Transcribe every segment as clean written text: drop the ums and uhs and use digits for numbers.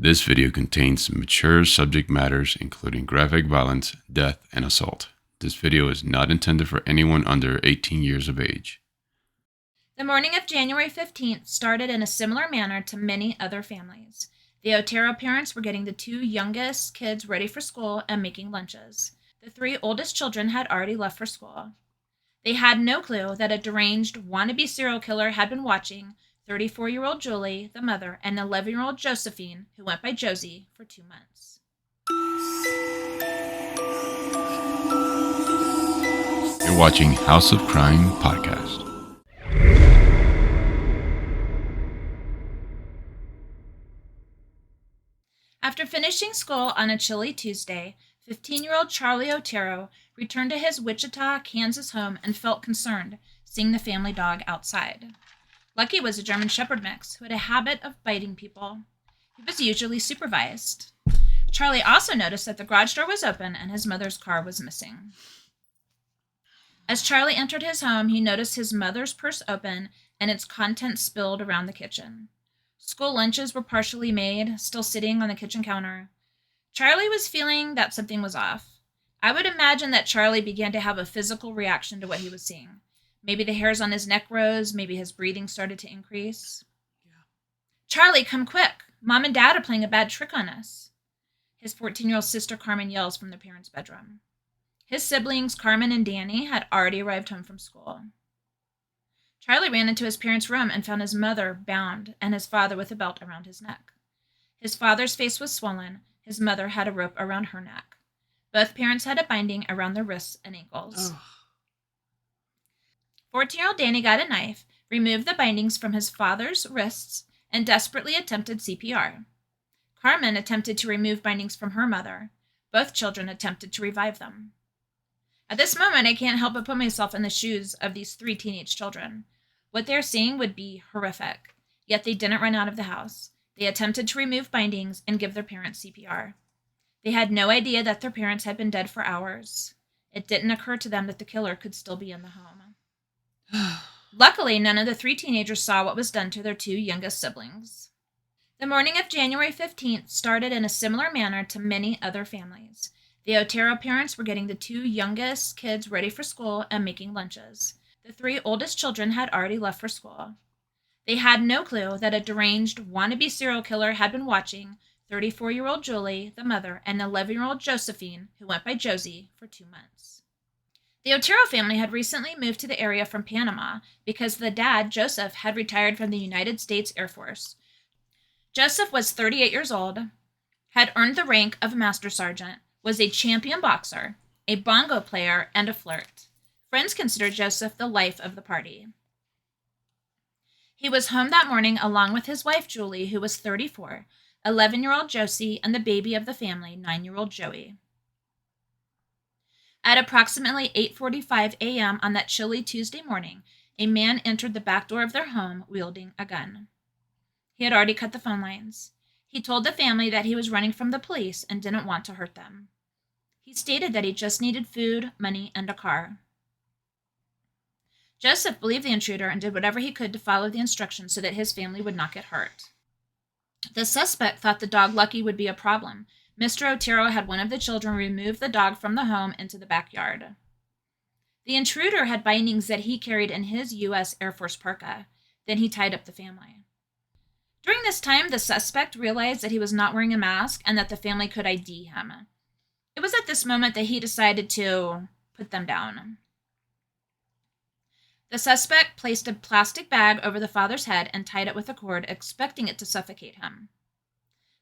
This video contains mature subject matters including graphic violence, death, and assault. This video is not intended for anyone under 18 years of age. The morning of January 15th started in a similar manner to many other families. The Otero parents were getting the two youngest kids ready for school and making lunches. The three oldest children had already left for school. They had no clue that a deranged, wannabe serial killer had been watching 34-year-old Julie, the mother, and 11-year-old Josephine, who went by Josie, for 2 months. You're watching House of Crime Podcast. After finishing school on a chilly Tuesday, 15-year-old Joey Otero returned to his Wichita, Kansas home and felt concerned seeing the family dog outside. Lucky was a German Shepherd mix who had a habit of biting people. He was usually supervised. Charlie also noticed that the garage door was open and his mother's car was missing. As Charlie entered his home, he noticed his mother's purse open and its contents spilled around the kitchen. School lunches were partially made, still sitting on the kitchen counter. Charlie was feeling that something was off. I would imagine that Charlie began to have a physical reaction to what he was seeing. Maybe the hairs on his neck rose, maybe his breathing started to increase. Yeah. Charlie, come quick. Mom and Dad are playing a bad trick on us. His 14-year-old sister Carmen yells from the parents' bedroom. His siblings, Carmen and Danny, had already arrived home from school. Charlie ran into his parents' room and found his mother bound and his father with a belt around his neck. His father's face was swollen. His mother had a rope around her neck. Both parents had a binding around their wrists and ankles. 14-year-old Danny got a knife, removed the bindings from his father's wrists, and desperately attempted CPR. Carmen attempted to remove bindings from her mother. Both children attempted to revive them. At this moment, I can't help but put myself in the shoes of these three teenage children. What they're seeing would be horrific, yet they didn't run out of the house. They attempted to remove bindings and give their parents CPR. They had no idea that their parents had been dead for hours. It didn't occur to them that the killer could still be in the home. Luckily, none of the three teenagers saw what was done to their two youngest siblings. The morning of January 15th started in a similar manner to many other families. The Otero parents were getting the two youngest kids ready for school and making lunches. The three oldest children had already left for school. They had no clue that a deranged, wannabe serial killer had been watching 34-year-old Julie, the mother, and 11-year-old Josephine, who went by Josie, for 2 months. The Otero family had recently moved to the area from Panama because the dad, Joseph, had retired from the United States Air Force. Joseph was 38 years old, had earned the rank of Master Sergeant, was a champion boxer, a bongo player, and a flirt. Friends considered Joseph the life of the party. He was home that morning along with his wife, Julie, who was 34, 11-year-old Josie, and the baby of the family, 9-year-old Joey. At approximately 8:45 a.m. on that chilly Tuesday morning, a man entered the back door of their home wielding a gun. He had already cut the phone lines. He told the family that he was running from the police and didn't want to hurt them. He stated that he just needed food, money, and a car. Joseph believed the intruder and did whatever he could to follow the instructions so that his family would not get hurt. The suspect thought the dog Lucky would be a problem. Mr. Otero had one of the children remove the dog from the home into the backyard. The intruder had bindings that he carried in his U.S. Air Force parka. Then he tied up the family. During this time, the suspect realized that he was not wearing a mask and that the family could ID him. It was at this moment that he decided to put them down. The suspect placed a plastic bag over the father's head and tied it with a cord, expecting it to suffocate him.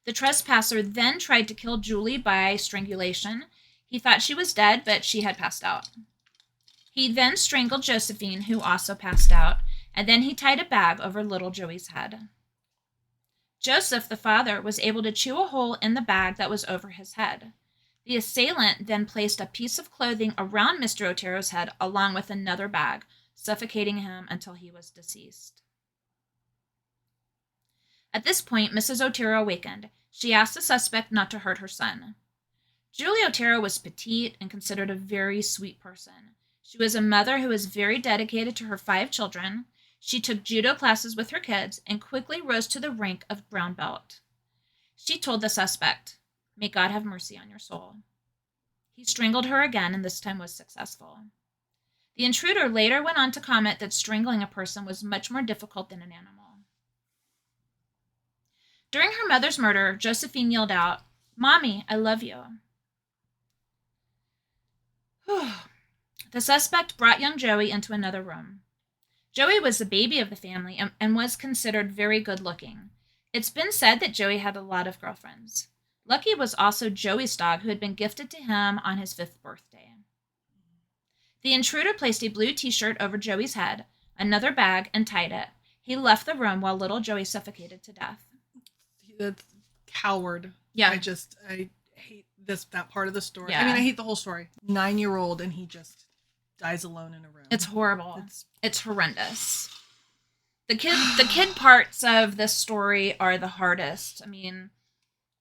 The trespasser then tried to kill Julie by strangulation. He thought she was dead, but she had passed out. He then strangled Josephine, who also passed out, and then he tied a bag over little Joey's head. Joseph, the father, was able to chew a hole in the bag that was over his head. The assailant then placed a piece of clothing around Mr. Otero's head along with another bag, suffocating him until he was deceased. At this point, Mrs. Otero awakened. She asked the suspect not to hurt her son. Julie Otero was petite and considered a very sweet person. She was a mother who was very dedicated to her 5 children. She took judo classes with her kids and quickly rose to the rank of brown belt. She told the suspect, "May God have mercy on your soul." He strangled her again, and this time was successful. The intruder later went on to comment that strangling a person was much more difficult than an animal. During her mother's murder, Josephine yelled out, "Mommy, I love you." The suspect brought young Joey into another room. Joey was the baby of the family and was considered very good looking. It's been said that Joey had a lot of girlfriends. Lucky was also Joey's dog, who had been gifted to him on his 5th birthday. The intruder placed a blue t-shirt over Joey's head, another bag, and tied it. He left the room while little Joey suffocated to death. That's coward. Yeah. I hate that part of the story. Yeah. I mean, I hate the whole story. 9-year-old and he just dies alone in a room. It's horrible. It's horrendous. The kid parts of this story are the hardest. I mean,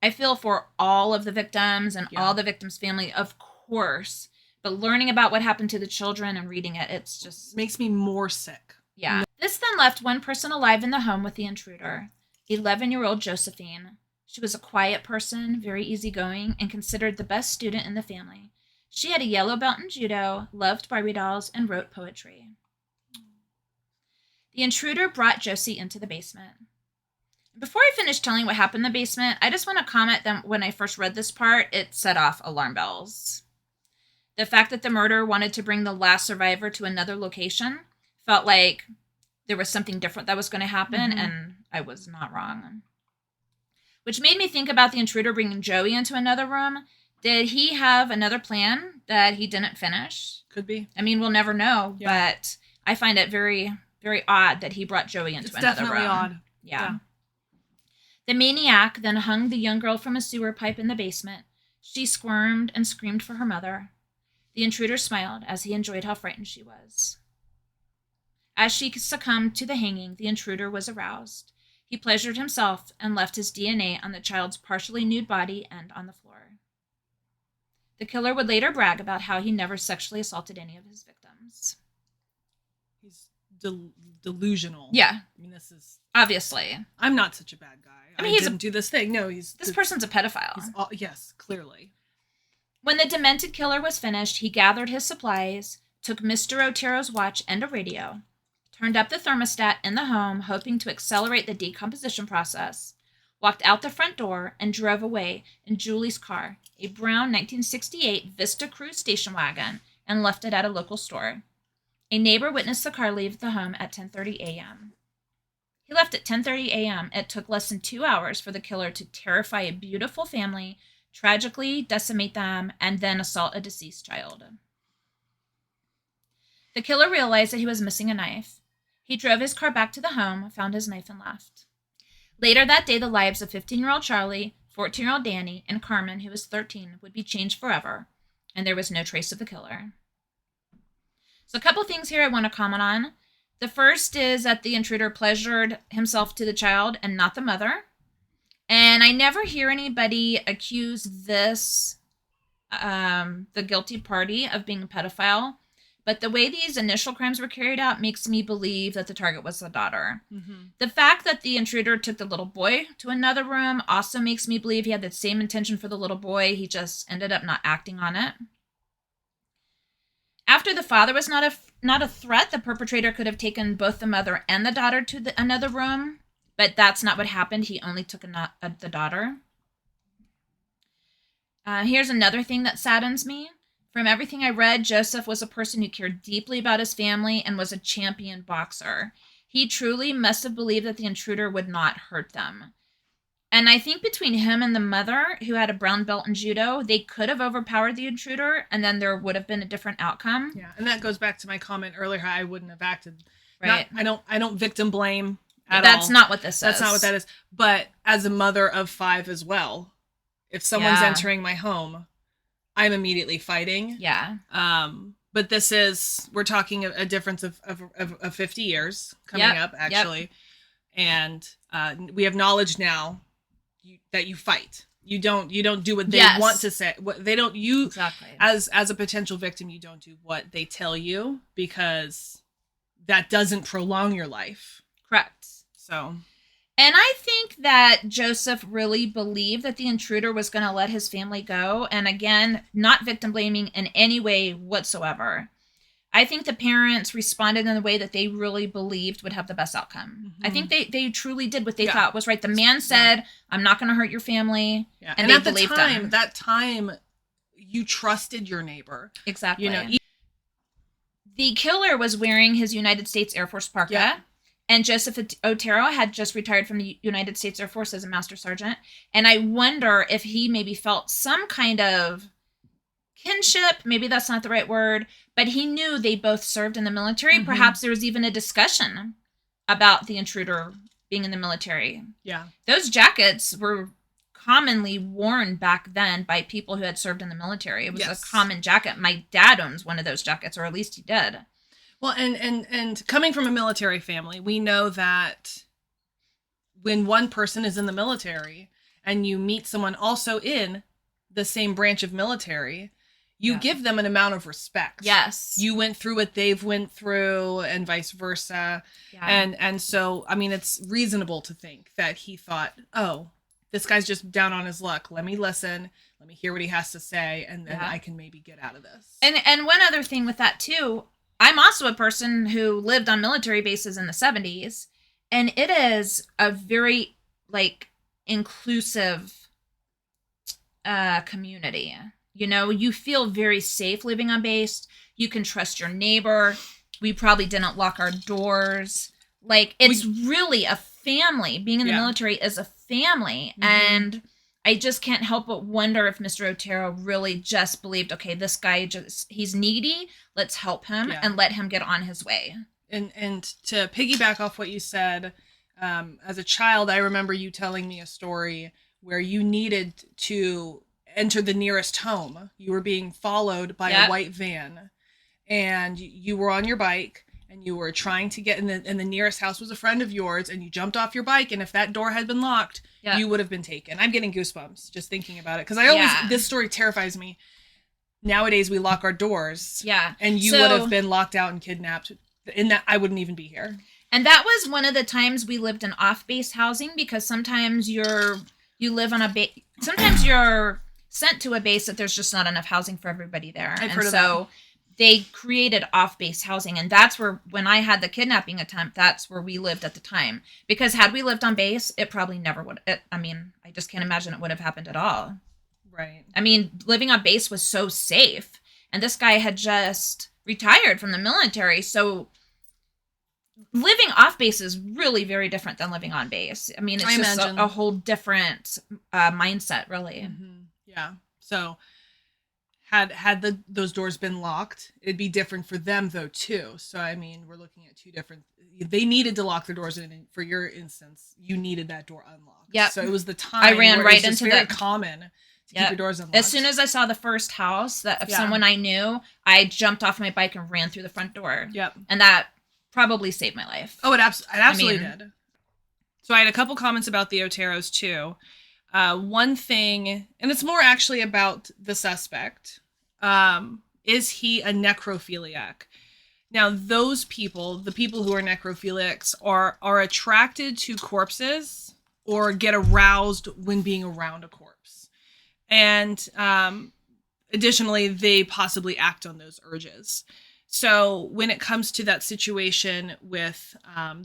I feel for all of the victims and all the victims' family, of course. But learning about what happened to the children and reading it, it's just... makes me more sick. Yeah. This then left one person alive in the home with the intruder, 11-year-old Josephine. She was a quiet person, very easygoing, and considered the best student in the family. She had a yellow belt in judo, loved Barbie dolls, and wrote poetry. The intruder brought Josie into the basement. Before I finish telling what happened in the basement, I just want to comment that when I first read this part, it set off alarm bells. The fact that the murderer wanted to bring the last survivor to another location felt like there was something different that was going to happen, and I was not wrong. Which made me think about the intruder bringing Joey into another room. Did he have another plan that he didn't finish? Could be. I mean, we'll never know, but I find it very, very odd that he brought Joey into another room. It's definitely odd. Yeah. The maniac then hung the young girl from a sewer pipe in the basement. She squirmed and screamed for her mother. The intruder smiled as he enjoyed how frightened she was. As she succumbed to the hanging, the intruder was aroused. He pleasured himself and left his DNA on the child's partially nude body and on the floor. The killer would later brag about how he never sexually assaulted any of his victims. He's delusional. Yeah. I mean, this is... obviously. I'm not such a bad guy. I mean, he didn't do this thing. No, this person's a pedophile. Yes, clearly. When the demented killer was finished, he gathered his supplies, took Mr. Otero's watch and a radio, turned up the thermostat in the home, hoping to accelerate the decomposition process, walked out the front door, and drove away in Julie's car, a brown 1968 Vista Cruise station wagon, and left it at a local store. A neighbor witnessed the car leave the home at 10:30 a.m. He left at 10:30 a.m. It took less than 2 hours for the killer to terrify a beautiful family, tragically decimate them, and then assault a deceased child. The killer realized that he was missing a knife. He drove his car back to the home, found his knife, and left. Later that day, the lives of 15-year-old Charlie, 14-year-old Danny, and Carmen, who was 13, would be changed forever, and there was no trace of the killer. So a couple things here I want to comment on. The first is that the intruder pleasured himself to the child and not the mother. And I never hear anybody accuse this, the guilty party, of being a pedophile. But the way these initial crimes were carried out makes me believe that the target was the daughter. The fact that the intruder took the little boy to another room also makes me believe he had the same intention for the little boy. He just ended up not acting on it. After the father was not a threat, the perpetrator could have taken both the mother and the daughter to another room. But that's not what happened. He only took the daughter. Here's another thing that saddens me. From everything I read, Joseph was a person who cared deeply about his family and was a champion boxer. He truly must have believed that the intruder would not hurt them. And I think between him and the mother, who had a brown belt in judo, they could have overpowered the intruder, and then there would have been a different outcome. Yeah, and that goes back to my comment earlier, how I wouldn't have acted. Right. I don't victim blame at That's all. not what this is. That's not what that is. But as a mother of 5 as well, if someone's entering my home, I'm immediately fighting. Yeah. But we're talking a difference of 50 years coming up, actually. And we have knowledge now that you fight. You don't do what they want to say. What they don't, you exactly. As a potential victim, you don't do what they tell you, because that doesn't prolong your life. Correct. So. And I think that Joseph really believed that the intruder was going to let his family go. And again, not victim blaming in any way whatsoever. I think the parents responded in a way that they really believed would have the best outcome. I think they truly did what they thought was right. The man said, I'm not going to hurt your family. Yeah. And they at believed that time, you trusted your neighbor. Exactly. You know, the killer was wearing his United States Air Force parka. Yeah. And Joseph Otero had just retired from the United States Air Force as a master sergeant. And I wonder if he maybe felt some kind of kinship. Maybe that's not the right word. But he knew they both served in the military. Mm-hmm. Perhaps there was even a discussion about the intruder being in the military. Yeah. Those jackets were commonly worn back then by people who had served in the military. It was a common jacket. My dad owns one of those jackets, or at least he did. Well, and coming from a military family, we know that when one person is in the military and you meet someone also in the same branch of military, you give them an amount of respect. Yes. You went through what they've went through and vice versa. Yeah. And so, I mean, it's reasonable to think that he thought, oh, this guy's just down on his luck. Let me listen. Let me hear what he has to say. And then I can maybe get out of this. And one other thing with that, too, I'm also a person who lived on military bases in the 70s, and it is a very, inclusive community. You know, you feel very safe living on base. You can trust your neighbor. We probably didn't lock our doors. It's really a family. Being in the military is a family, and I just can't help but wonder if Mr. Otero really just believed, okay, this guy he's needy. Let's help him and let him get on his way. And to piggyback off what you said, as a child, I remember you telling me a story where you needed to enter the nearest home. You were being followed by a white van, and you were on your bike. And you were trying to get in the nearest house was a friend of yours, and you jumped off your bike, and if that door had been locked, you would have been taken. I'm getting goosebumps just thinking about it, because this story terrifies me. Nowadays we lock our doors, and you would have been locked out and kidnapped. In that, I wouldn't even be here. And that was one of the times we lived in off-base housing, because sometimes you live on a base. Sometimes you're sent to a base that there's just not enough housing for everybody there, I've heard of that. They created off-base housing, and that's where, when I had the kidnapping attempt, that's where we lived at the time. Because had we lived on base, it probably never would. I just can't imagine it would have happened at all. Right. I mean, living on base was so safe, and this guy had just retired from the military, so living off base is really very different than living on base. I mean, it's just a whole different mindset, really. Mm-hmm. Yeah. So had those doors been locked, it'd be different for them though too. So I mean, we're looking at two different. They needed to lock their doors, and for your instance, you needed that door unlocked. Yeah. So it was the time I ran right into very common to keep your doors unlocked. As soon as I saw the first house of someone I knew, I jumped off my bike and ran through the front door. Yep. And that probably saved my life. Oh, it absolutely did. So I had a couple comments about the Oteros too. One thing, and it's more actually about the suspect. Is he a necrophiliac? Now, those people, the people who are necrophiliacs, are attracted to corpses or get aroused when being around a corpse. And additionally, they possibly act on those urges. So when it comes to that situation with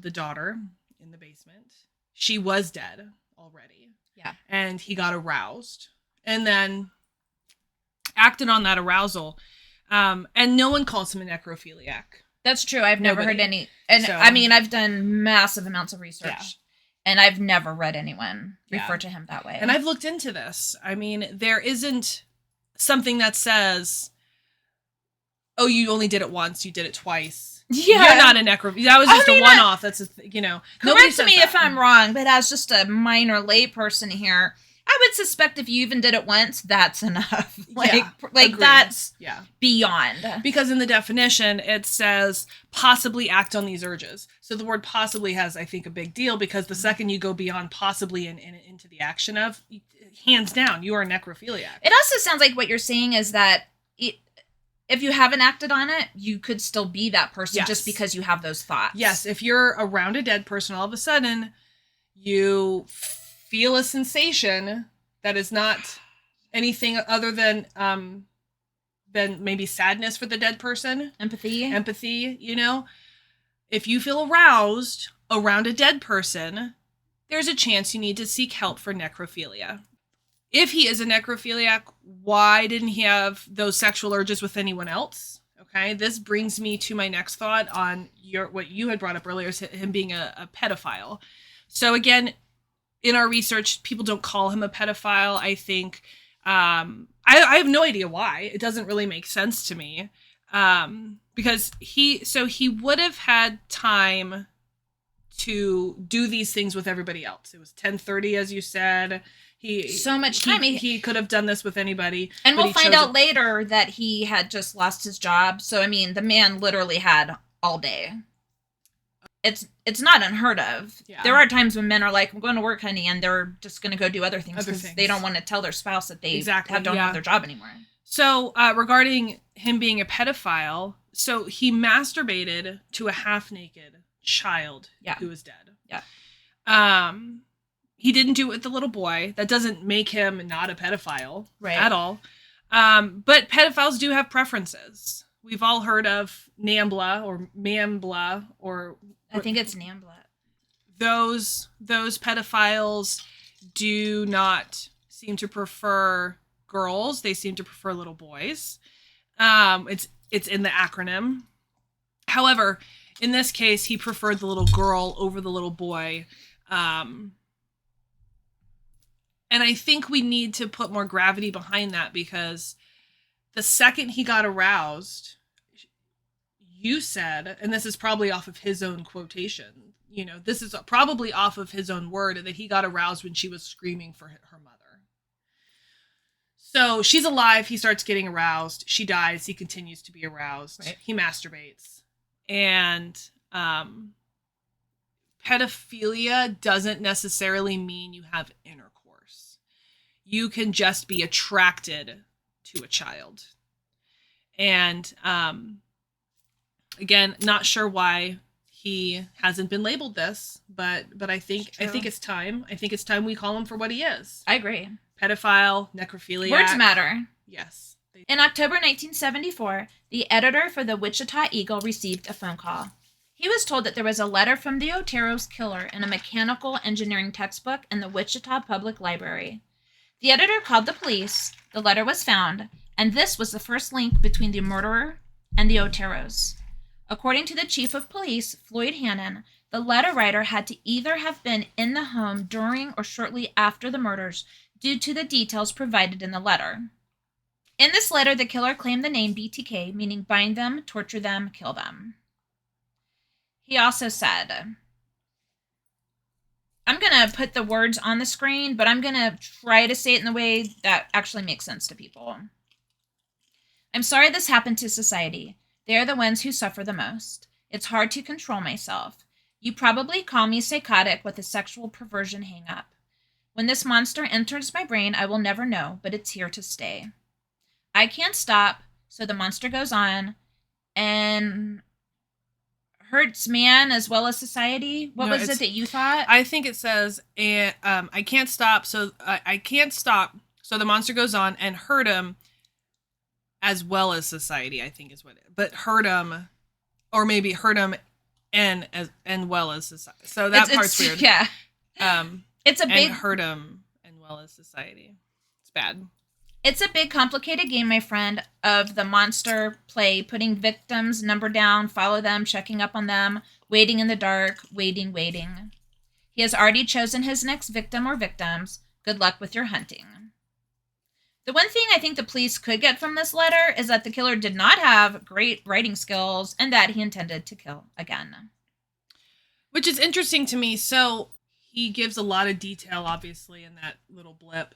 the daughter in the basement, she was dead already. Yeah. And he got aroused and then acted on that arousal. And no one calls him a necrophiliac. That's true. I've never heard any. And I mean, I've done massive amounts of research and I've never read anyone refer to him that way. And I've looked into this. I mean, there isn't something that says, oh, you only did it once, you did it twice. Yeah. You're not a necrophiliac. That was just a one-off. That's correct me if I'm wrong, but as just a minor lay person here, I would suspect if you even did it once, that's enough. That's beyond. Because in the definition, it says possibly act on these urges. So the word possibly has, I think, a big deal, because the second you go beyond possibly and into the action of, hands down, you are a necrophiliac. It also sounds like what you're saying is that if you haven't acted on it, you could still be that person just because you have those thoughts. Yes. If you're around a dead person, all of a sudden You feel a sensation that is not anything other than maybe sadness for the dead person. Empathy, you know. If you feel aroused around a dead person, there's a chance you need to seek help for necrophilia. If he is a necrophiliac, why didn't he have those sexual urges with anyone else? Okay, this brings me to my next thought on what you had brought up earlier, him being a pedophile. So again, in our research, people don't call him a pedophile. I think I have no idea why. It doesn't really make sense to me. Because he would have had time to do these things with everybody else. It was 10:30, as you said. So much time. He could have done this with anybody. And we'll find out later that he had just lost his job. So, I mean, the man literally had all day. It's not unheard of. Yeah. There are times when men are like, I'm going to work, honey, and they're just going to go do other things because they don't want to tell their spouse that they don't have their job anymore. So, regarding him being a pedophile, so he masturbated to a half-naked child who was dead. Yeah. He didn't do it with the little boy. That doesn't make him not a pedophile at all. But pedophiles do have preferences. We've all heard of NAMBLA or MAMBLA or... I think it's NAMBLA. Those pedophiles do not seem to prefer girls. They seem to prefer little boys. It's in the acronym. However, in this case, he preferred the little girl over the little boy. And I think we need to put more gravity behind that because the second he got aroused, you said, and this is probably off of his own quotation, you know, this is probably off of his own word, that he got aroused when she was screaming for her mother. So she's alive. He starts getting aroused. She dies. He continues to be aroused. Right. He masturbates. And pedophilia doesn't necessarily mean you have intercourse. You can just be attracted to a child. And again, not sure why he hasn't been labeled this, but I think it's time. I think it's time we call him for what he is. I agree. Pedophile, necrophiliac. Words matter. Yes. In October 1974, the editor for the Wichita Eagle received a phone call. He was told that there was a letter from the Otero's killer in a mechanical engineering textbook in the Wichita Public Library. The editor called the police, the letter was found, and this was the first link between the murderer and the Oteros. According to the chief of police, Floyd Hannon, the letter writer had to either have been in the home during or shortly after the murders due to the details provided in the letter. In this letter, the killer claimed the name BTK, meaning bind them, torture them, kill them. He also said, I'm going to put the words on the screen, but I'm going to try to say it in the way that actually makes sense to people. I'm sorry this happened to society. They're the ones who suffer the most. It's hard to control myself. You probably call me psychotic with a sexual perversion hang-up. When this monster enters my brain, I will never know, but it's here to stay. I can't stop, so the monster goes on and hurts man as well as society. What was it that you thought? I think it says, I can't stop, so the monster goes on and hurt him as well as society, I think is what it is. But hurt him, or maybe hurt him and well as society. So that part's weird. Yeah. It's a big... And hurt him and well as society. It's bad. It's a big, complicated game, my friend, of the monster play, putting victims, number down, follow them, checking up on them, waiting in the dark, waiting. He has already chosen his next victim or victims. Good luck with your hunting. The one thing I think the police could get from this letter is that the killer did not have great writing skills and that he intended to kill again. Which is interesting to me. So he gives a lot of detail, obviously, in that little blip.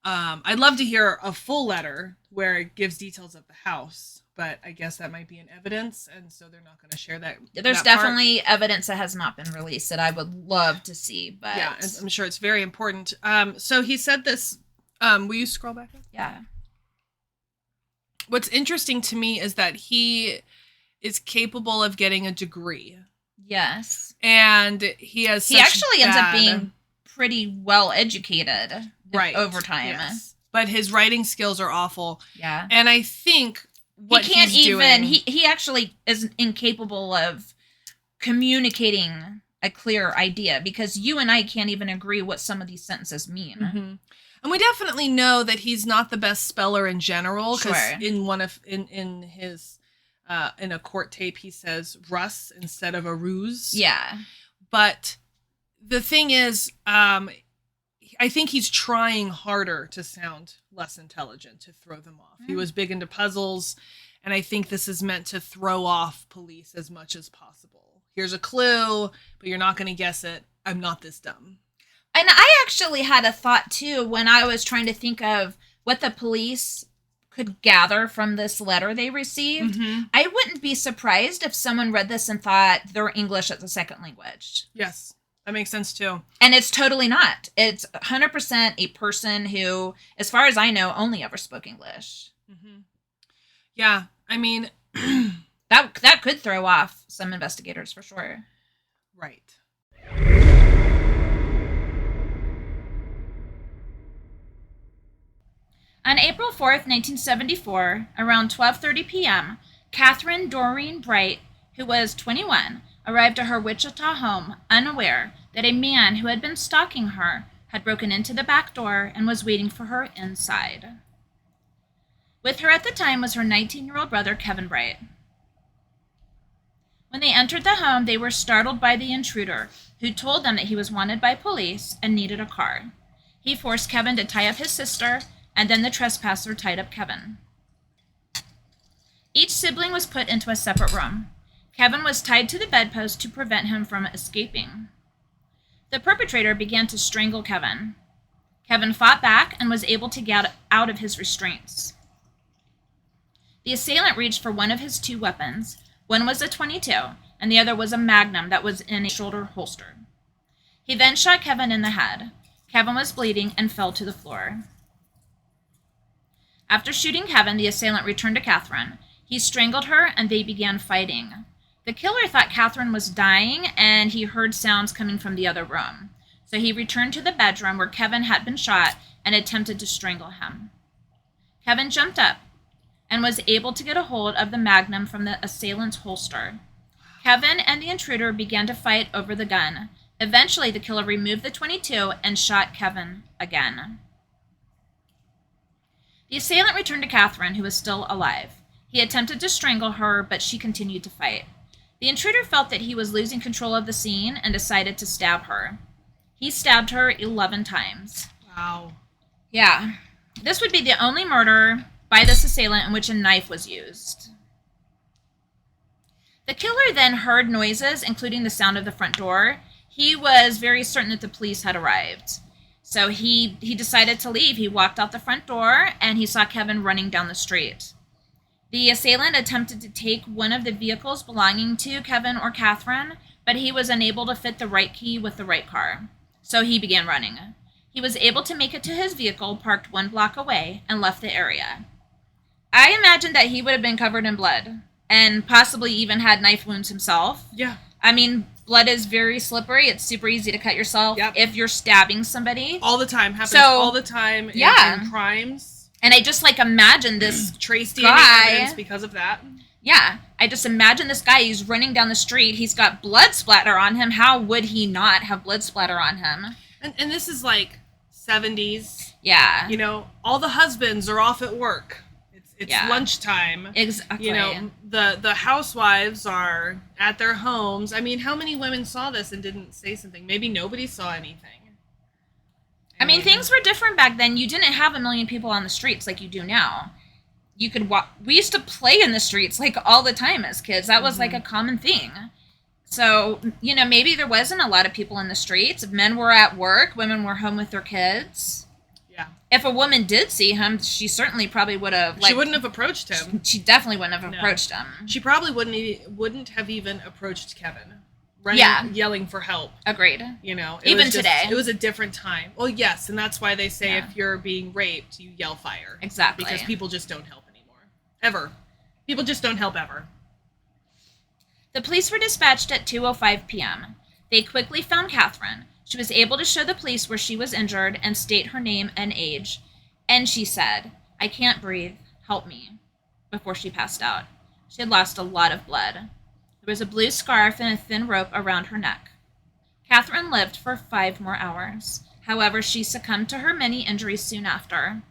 I'd love to hear a full letter where it gives details of the house, but I guess that might be in evidence, and so they're not going to share that. There's definitely evidence that has not been released that I would love to see, but yeah, I'm sure it's very important. So he said this. Will you scroll back up? Yeah. What's interesting to me is that he is capable of getting a degree. Yes. And he has. He actually ends up being pretty well educated over time. Yes. But his writing skills are awful. Yeah. And I think what he can't doing... He actually is incapable of communicating a clear idea, because you and I can't even agree what some of these sentences mean. Mm-hmm. And we definitely know that he's not the best speller in general, because in his in a court tape he says Russ instead of a ruse. Yeah. But the thing is, I think he's trying harder to sound less intelligent, to throw them off. He was big into puzzles, and I think this is meant to throw off police as much as possible. Here's a clue, but you're not going to guess it. I'm not this dumb. And I actually had a thought, too, when I was trying to think of what the police could gather from this letter they received. Mm-hmm. I wouldn't be surprised if someone read this and thought they're English as a second language. Yes, that makes sense, too. And it's totally not. It's 100% a person who, as far as I know, only ever spoke English. Mm-hmm. Yeah, I mean... That could throw off some investigators for sure. Right. On April 4th, 1974, around 12:30 p.m., Kathryn Doreen Bright, who was 21, arrived at her Wichita home unaware that a man who had been stalking her had broken into the back door and was waiting for her inside. With her at the time was her 19-year-old brother, Kevin Bright. When they entered the home, they were startled by the intruder, who told them that he was wanted by police and needed a car. He forced Kevin to tie up his sister, and then the trespasser tied up Kevin. Each sibling was put into a separate room. Kevin was tied to the bedpost to prevent him from escaping. The perpetrator began to strangle Kevin. Kevin fought back and was able to get out of his restraints. The assailant reached for one of his two weapons. One was a .22, and the other was a Magnum that was in a shoulder holster. He then shot Kevin in the head. Kevin was bleeding and fell to the floor. After shooting Kevin, the assailant returned to Kathryn. He strangled her, and they began fighting. The killer thought Kathryn was dying, and he heard sounds coming from the other room. So he returned to the bedroom where Kevin had been shot and attempted to strangle him. Kevin jumped up and was able to get a hold of the Magnum from the assailant's holster. Kevin and the intruder began to fight over the gun. Eventually, the killer removed the .22 and shot Kevin again. The assailant returned to Kathryn, who was still alive. He attempted to strangle her, but she continued to fight. The intruder felt that he was losing control of the scene and decided to stab her. He stabbed her 11 times. Wow. Yeah. This would be the only murder by this assailant in which a knife was used. The killer then heard noises, including the sound of the front door. He was very certain that the police had arrived. So he decided to leave. He walked out the front door, and he saw Kevin running down the street. The assailant attempted to take one of the vehicles belonging to Kevin or Kathryn, but he was unable to fit the right key with the right car. So he began running. He was able to make it to his vehicle, parked 1 block away, and left the area. I imagine that he would have been covered in blood and possibly even had knife wounds himself. Yeah. I mean, blood is very slippery. It's super easy to cut yourself if you're stabbing somebody. All the time. Happens all the time in crimes. And I just, imagine this trace DNA guy, evidence because of that. Yeah. I just imagine this guy. He's running down the street. He's got blood splatter on him. How would he not have blood splatter on him? And this is 70s. Yeah. You know, all the husbands are off at work. It's lunchtime. Exactly. You know, the housewives are at their homes. I mean, how many women saw this and didn't say something? Maybe nobody saw anything. I mean, things were different back then. You didn't have a million people on the streets like you do now. You could walk. We used to play in the streets all the time as kids. That was a common thing. So, maybe there wasn't a lot of people in the streets. If men were at work, women were home with their kids. Yeah. If a woman did see him, she certainly probably would have. She wouldn't have approached him. She definitely wouldn't have approached him. She probably wouldn't have even approached Kevin. Running, yelling for help. Agreed. Even today. It was a different time. Well, yes, and that's why they say if you're being raped, you yell fire. Exactly. Because people just don't help anymore. Ever. People just don't help ever. The police were dispatched at 2:05 p.m. They quickly found Kathryn. She was able to show the police where she was injured and state her name and age. And she said, "I can't breathe. Help me," before she passed out. She had lost a lot of blood. There was a blue scarf and a thin rope around her neck. Kathryn lived for 5 more hours. However, she succumbed to her many injuries soon after.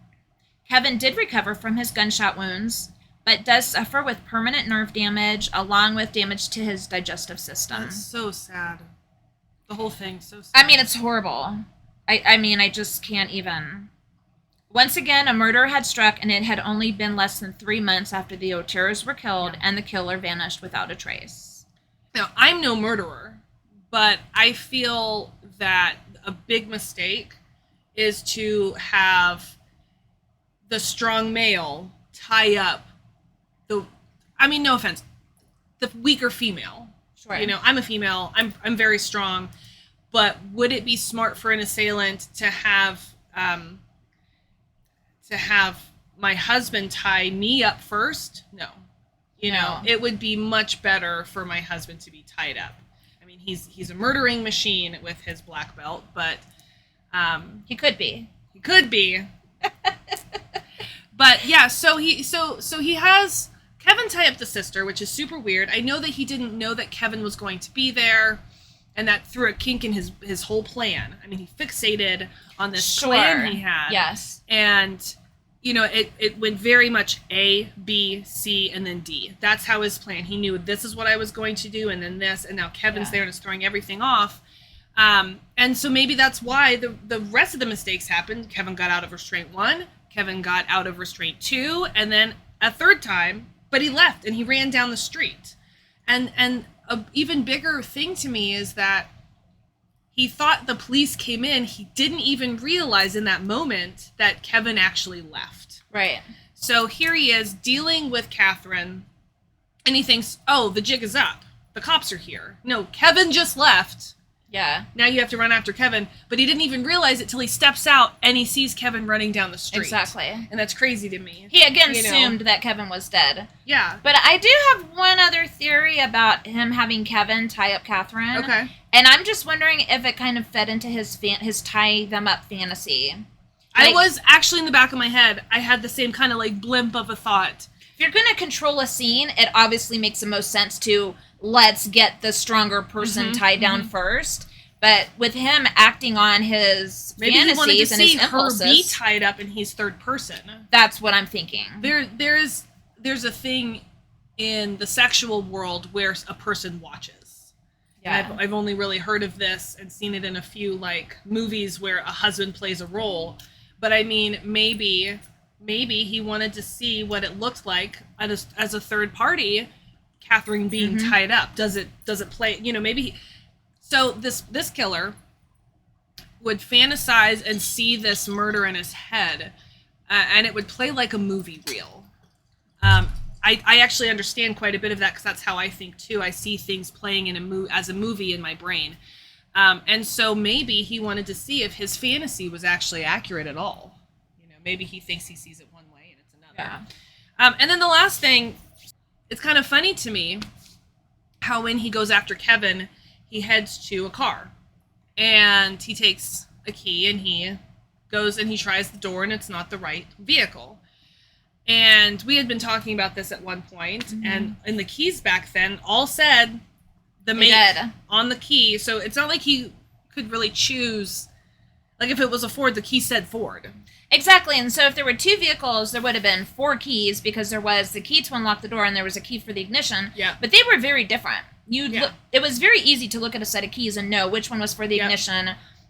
Kevin did recover from his gunshot wounds, but does suffer with permanent nerve damage along with damage to his digestive system. That's so sad. The whole thing, so sad. I mean, it's horrible. I just can't even. Once again, a murder had struck, and it had only been less than 3 months after the Oteros were killed, and the killer vanished without a trace. Now, I'm no murderer, but I feel that a big mistake is to have the strong male tie up no offense, the weaker female. Sure. I'm a female. I'm very strong, but would it be smart for an assailant to have my husband tie me up first? No. No. It would be much better for my husband to be tied up. I mean, he's a murdering machine with his black belt, but He could be. He could be. But yeah, so he has Kevin tie up the sister, which is super weird. I know that he didn't know that Kevin was going to be there, and that threw a kink in his whole plan. I mean, he fixated on this plan he had. Yes. And it went very much A, B, C, and then D. That's how his plan. He knew this is what I was going to do, and then this, and now Kevin's there and it's throwing everything off. And so maybe that's why the rest of the mistakes happened. Kevin got out of restraint 1, Kevin got out of restraint 2, and then a third time, but he left and he ran down the street. And a even bigger thing to me is that he thought the police came in. He didn't even realize in that moment that Kevin actually left. Right. So here he is dealing with Kathryn, and he thinks, oh, the jig is up. The cops are here. No, Kevin just left. Yeah. Now you have to run after Kevin. But he didn't even realize it till he steps out and he sees Kevin running down the street. Exactly. And that's crazy to me. He again assumed that Kevin was dead. Yeah. But I do have one other theory about him having Kevin tie up Kathryn. Okay. And I'm just wondering if it kind of fed into his tie them up fantasy. I was actually in the back of my head, I had the same kind of blimp of a thought. If you're going to control a scene, it obviously makes the most sense to let's get the stronger person tied down first. But with him acting on his fantasies and his impulses, her be tied up and he's third person. That's what I'm thinking. There's a thing in the sexual world where a person watches. Yeah. And I've only really heard of this and seen it in a few movies where a husband plays a role. But I mean, maybe he wanted to see what it looked like as a third party, Kathryn being tied up. Does it play? Maybe. So this killer would fantasize and see this murder in his head, and it would play like a movie reel. I actually understand quite a bit of that because that's how I think too. I see things playing as a movie in my brain. And so maybe he wanted to see if his fantasy was actually accurate at all. Maybe he thinks he sees it one way and it's another. Yeah. And then the last thing, it's kind of funny to me how when he goes after Kevin, he heads to a car and he takes a key and he goes and he tries the door and it's not the right vehicle. And we had been talking about this at one point, and in the keys back then all said the make on the key. So it's not like he could really choose. Like if it was a Ford, the key said Ford. Exactly. And so if there were 2 vehicles, there would have been 4 keys because there was the key to unlock the door and there was a key for the ignition. Yeah. But they were very different. It was very easy to look at a set of keys and know which one was for the ignition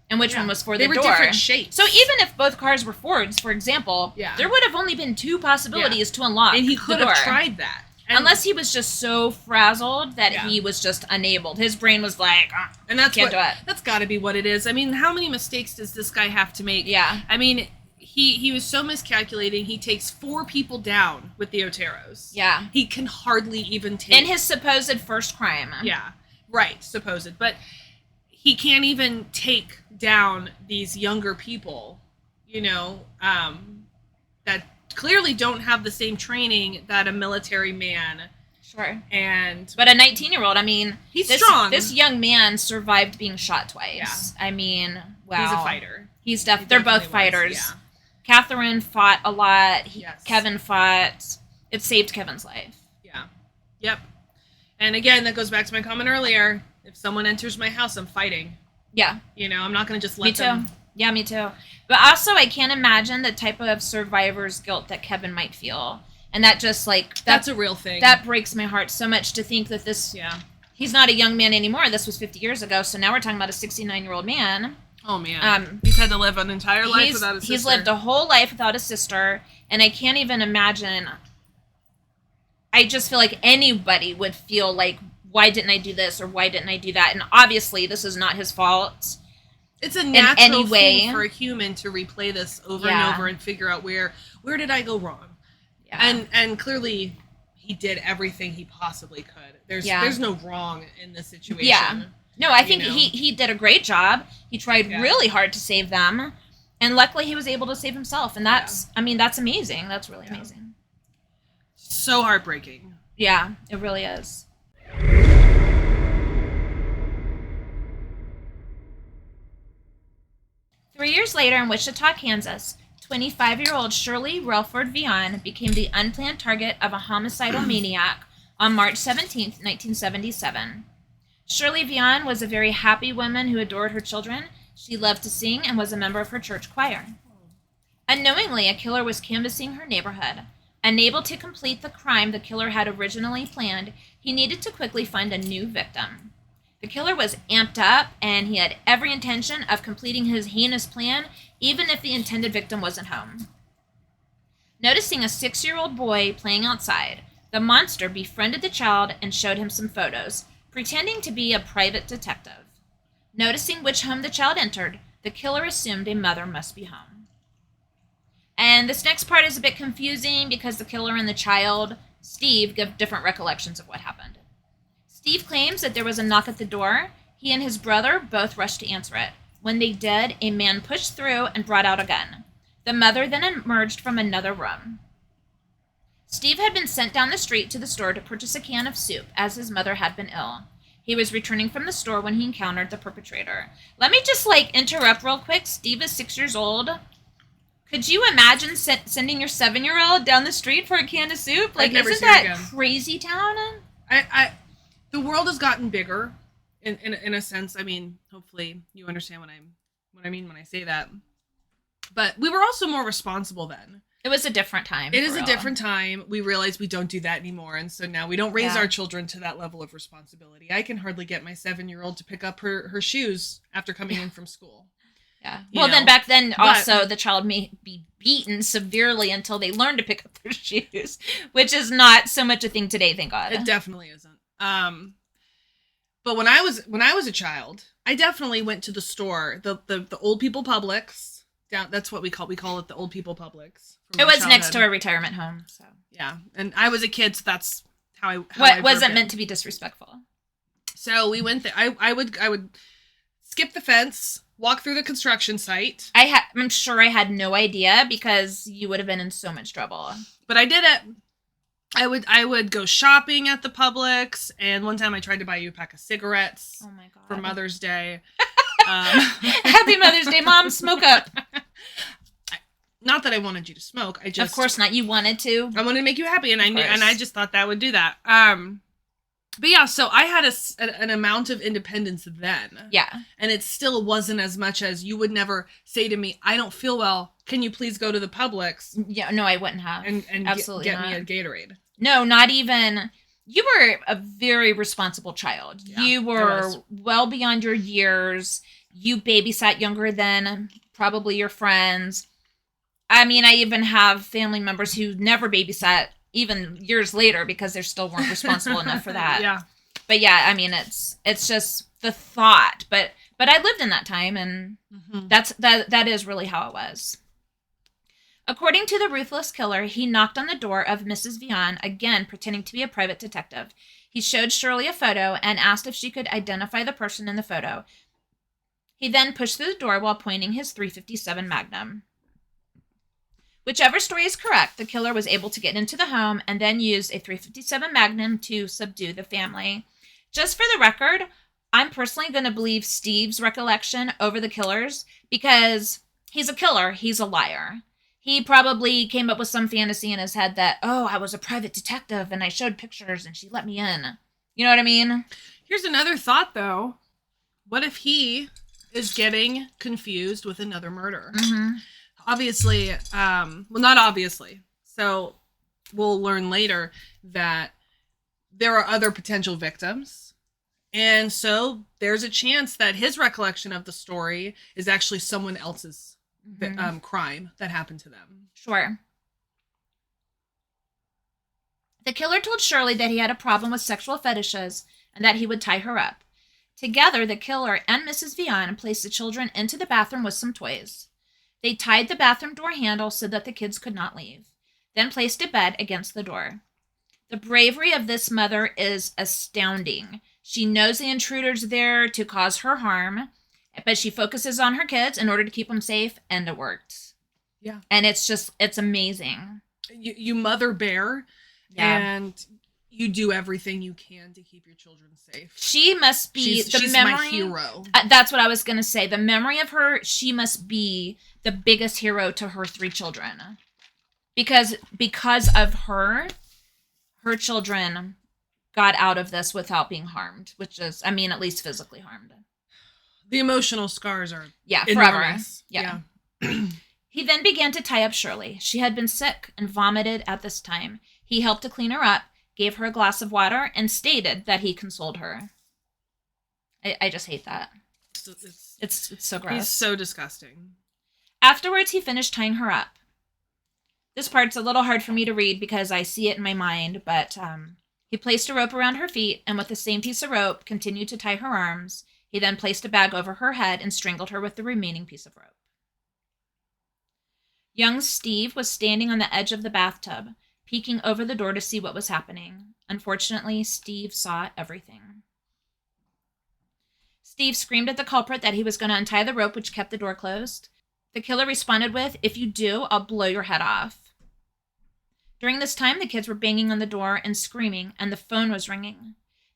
and which one was for the door. They were different shapes. So even if both cars were Fords, for example, there would have only been 2 possibilities to unlock the door. And he could have tried that. Unless he was just so frazzled that he was just unable. His brain was like, and that's can't do it. That's got to be what it is. I mean, how many mistakes does this guy have to make? Yeah. I mean, he was so miscalculating. He takes 4 people down with the Oteros. Yeah. He can hardly even take... In his supposed first crime. Yeah. Right. Supposed. But he can't even take down these younger people, that clearly don't have the same training that a military man Sure. But a 19-year-old, I mean, he's strong. This young man survived being shot twice. Yeah. I mean, wow. He's a fighter. They're both fighters. Yeah. Kathryn fought a lot. Yes. Kevin fought. It saved Kevin's life. Yeah. Yep. And again, that goes back to my comment earlier. If someone enters my house, I'm fighting. Yeah. You know, I'm not going to just let them. Me too. Yeah, me too. But also, I can't imagine the type of survivor's guilt that Kevin might feel. And that just, like... That's a real thing. That breaks my heart so much to think that this... Yeah. He's not a young man anymore. This was 50 years ago. So now we're talking about a 69-year-old man. Oh, man. He's had to live an entire life without a sister. He's lived a whole life without a sister. And I can't even imagine... I just feel like anybody would feel like, why didn't I do this or why didn't I do that? And obviously, this is not his fault. It's a natural thing for a human to replay this over and over and figure out where did I go wrong? Yeah. And clearly, he did everything he possibly could. There's no wrong in this situation. Yeah. No, I think he did a great job. He tried really hard to save them. And luckily, he was able to save himself. And that's amazing. That's really amazing. So heartbreaking. Yeah, it really is. Three years later in Wichita, Kansas, 25-year-old Shirley Vian became the unplanned target of a homicidal maniac on March 17, 1977. Shirley Vian was a very happy woman who adored her children. She loved to sing and was a member of her church choir. Unknowingly, a killer was canvassing her neighborhood. Unable to complete the crime the killer had originally planned, he needed to quickly find a new victim. The killer was amped up, and he had every intention of completing his heinous plan, even if the intended victim wasn't home. Noticing a 6-year-old boy playing outside, the monster befriended the child and showed him some photos, pretending to be a private detective. Noticing which home the child entered, the killer assumed a mother must be home. And this next part is a bit confusing because the killer and the child, Steve, give different recollections of what happened. Steve claims that there was a knock at the door. He and his brother both rushed to answer it. When they did, a man pushed through and brought out a gun. The mother then emerged from another room. Steve had been sent down the street to the store to purchase a can of soup, as his mother had been ill. He was returning from the store when he encountered the perpetrator. Let me just, interrupt real quick. Steve is 6 years old. Could you imagine sending your 7-year-old down the street for a can of soup? Isn't that crazy town? The world has gotten bigger, in a sense. I mean, hopefully you understand what I mean when I say that. But we were also more responsible then. It was a different time. It is a different time. We realize we don't do that anymore, and so now we don't raise our children to that level of responsibility. I can hardly get my 7-year-old to pick up her shoes after coming in from school. Yeah. Well, then back then also the child may be beaten severely until they learn to pick up their shoes, which is not so much a thing today, thank God. It definitely isn't. But when I was a child, I definitely went to the store, the old people Publix. That's what we call it, the old people Publix. It was next to a retirement home, so. Yeah, and I was a kid, so that's how I wasn't meant to be disrespectful. So we went there. I would skip the fence, walk through the construction site. I'm sure I had no idea because you would have been in so much trouble. But I did it. I would go shopping at the Publix, and one time I tried to buy you a pack of cigarettes. Oh my God. For Mother's Day. Happy Mother's Day, Mom. Smoke up. Not that I wanted you to smoke. Of course not. You wanted to. I wanted to make you happy, and I just thought that would do that. But yeah, so I had an amount of independence then. Yeah. And it still wasn't as much as you would never say to me, I don't feel well. Can you please go to the Publix? Yeah, no, I wouldn't have. And absolutely get me a Gatorade. No, not even. You were a very responsible child. Yeah, you were well beyond your years. You babysat younger than probably your friends. I mean, I even have family members who never babysat even years later because they still weren't responsible enough for that. Yeah. But yeah, I mean, it's just the thought. But I lived in that time, and that is really how it was. According to the ruthless killer, he knocked on the door of Mrs. Vian, again pretending to be a private detective. He showed Shirley a photo and asked if she could identify the person in the photo. He then pushed through the door while pointing his .357 Magnum. Whichever story is correct, the killer was able to get into the home and then used a .357 Magnum to subdue the family. Just for the record, I'm personally going to believe Steve's recollection over the killer's because he's a killer. He's a liar. He probably came up with some fantasy in his head that, oh, I was a private detective and I showed pictures and she let me in. You know what I mean? Here's another thought, though. What if he is getting confused with another murder? Mm-hmm. Obviously, well, not obviously. So we'll learn later that there are other potential victims. And so there's a chance that his recollection of the story is actually someone else's crime that happened to them. Sure. The killer told Shirley that he had a problem with sexual fetishes and that he would tie her up. Together, the killer and Mrs. Vian placed the children into the bathroom with some toys. They tied the bathroom door handle so that the kids could not leave, then placed a bed against the door. The bravery of this mother is astounding. She knows the intruder's there to cause her harm, but she focuses on her kids in order to keep them safe, and it worked. Yeah. And it's amazing. You mother bear, and you do everything you can to keep your children safe. She must be she's memory. My hero. That's what I was going to say. The memory of her, she must be the biggest hero to her 3 children. Because of her children got out of this without being harmed, which is, I mean, at least physically harmed. The emotional scars are enormous. Forever. Yeah. He then began to tie up Shirley. She had been sick and vomited at this time. He helped to clean her up, gave her a glass of water, and stated that he consoled her. I just hate that. It's so gross. He's so disgusting. Afterwards, he finished tying her up. This part's a little hard for me to read because I see it in my mind, but he placed a rope around her feet and with the same piece of rope continued to tie her arms. He then placed a bag over her head and strangled her with the remaining piece of rope. Young Steve was standing on the edge of the bathtub, peeking over the door to see what was happening. Unfortunately, Steve saw everything. Steve screamed at the culprit that he was going to untie the rope which kept the door closed. The killer responded with, "If you do, I'll blow your head off." During this time, the kids were banging on the door and screaming, and the phone was ringing.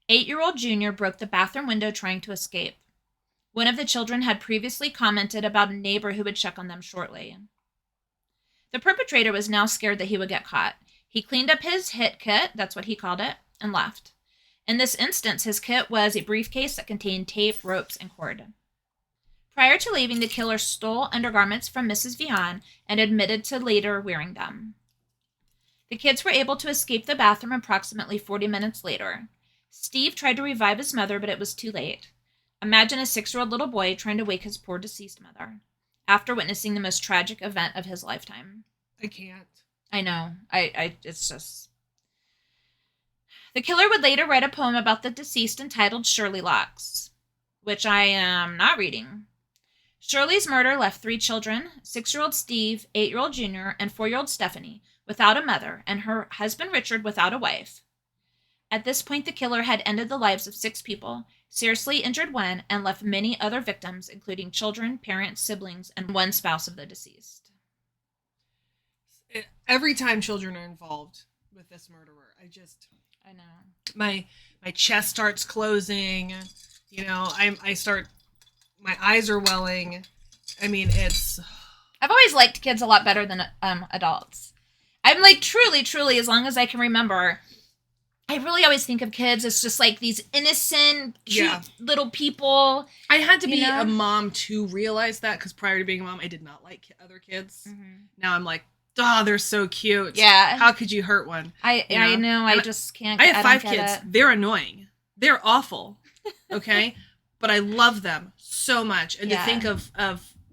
8-year-old Junior broke the bathroom window trying to escape. One of the children had previously commented about a neighbor who would check on them shortly. The perpetrator was now scared that he would get caught. He cleaned up his hit kit, that's what he called it, and left. In this instance, his kit was a briefcase that contained tape, ropes, and cord. Prior to leaving, the killer stole undergarments from Mrs. Vian and admitted to later wearing them. The kids were able to escape the bathroom approximately 40 minutes later. Steve tried to revive his mother, but it was too late. Imagine a 6-year-old little boy trying to wake his poor deceased mother after witnessing the most tragic event of his lifetime. I can't. I know. It's just... The killer would later write a poem about the deceased entitled Shirley Locks, which I am not reading. Shirley's murder left 3 children, 6-year-old Steve, 8-year-old Junior, and 4-year-old Stephanie, without a mother, and her husband Richard without a wife. At this point, the killer had ended the lives of 6 people, seriously injured 1, and left many other victims, including children, parents, siblings, and 1 spouse of the deceased. Every time children are involved with this murderer, I know. My chest starts closing. You know, my eyes are welling. I mean, I've always liked kids a lot better than adults. I'm like, truly, as long as I can remember, I really always think of kids as just like these innocent, cute little people. I had to be a mom to realize that, because prior to being a mom, I did not like other kids. Mm-hmm. Now I'm like, oh, they're so cute. Yeah. How could you hurt one? I know. I just can't. I have 5 kids. They're annoying. They're awful. Okay? But I love them so much. And to think of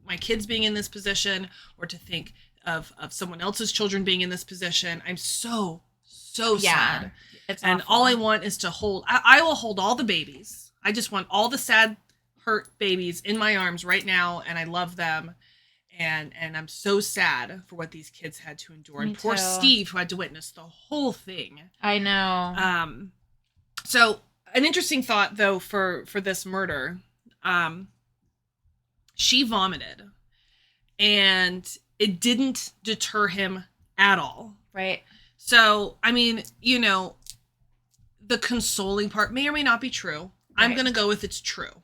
my kids being in this position, or to think of someone else's children being in this position, I'm so sad. It's and awful. all I want is to hold. I will hold all the babies. I just want all the sad, hurt babies in my arms right now, and I love them. And I'm so sad for what these kids had to endure. Me and poor too. Steve, who had to witness the whole thing. I know. So an interesting thought, though, for this murder, she vomited. And it didn't deter him at all. Right. So, I mean, you know, the consoling part may or may not be true. Right. I'm going to go with it's true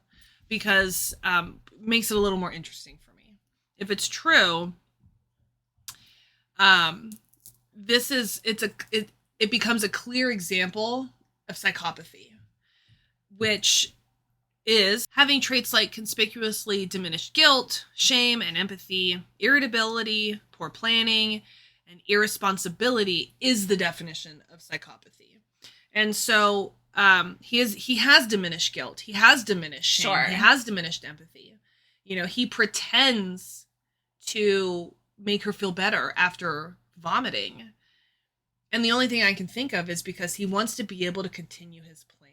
because it makes it a little more interesting for me. If it's true, it becomes a clear example of psychopathy, which is having traits like conspicuously diminished guilt, shame, and empathy, irritability, poor planning, and irresponsibility is the definition of psychopathy. And so he has diminished guilt. He has diminished shame. Sure. He has diminished empathy. You know, he pretends to make her feel better after vomiting. And the only thing I can think of is because he wants to be able to continue his plan.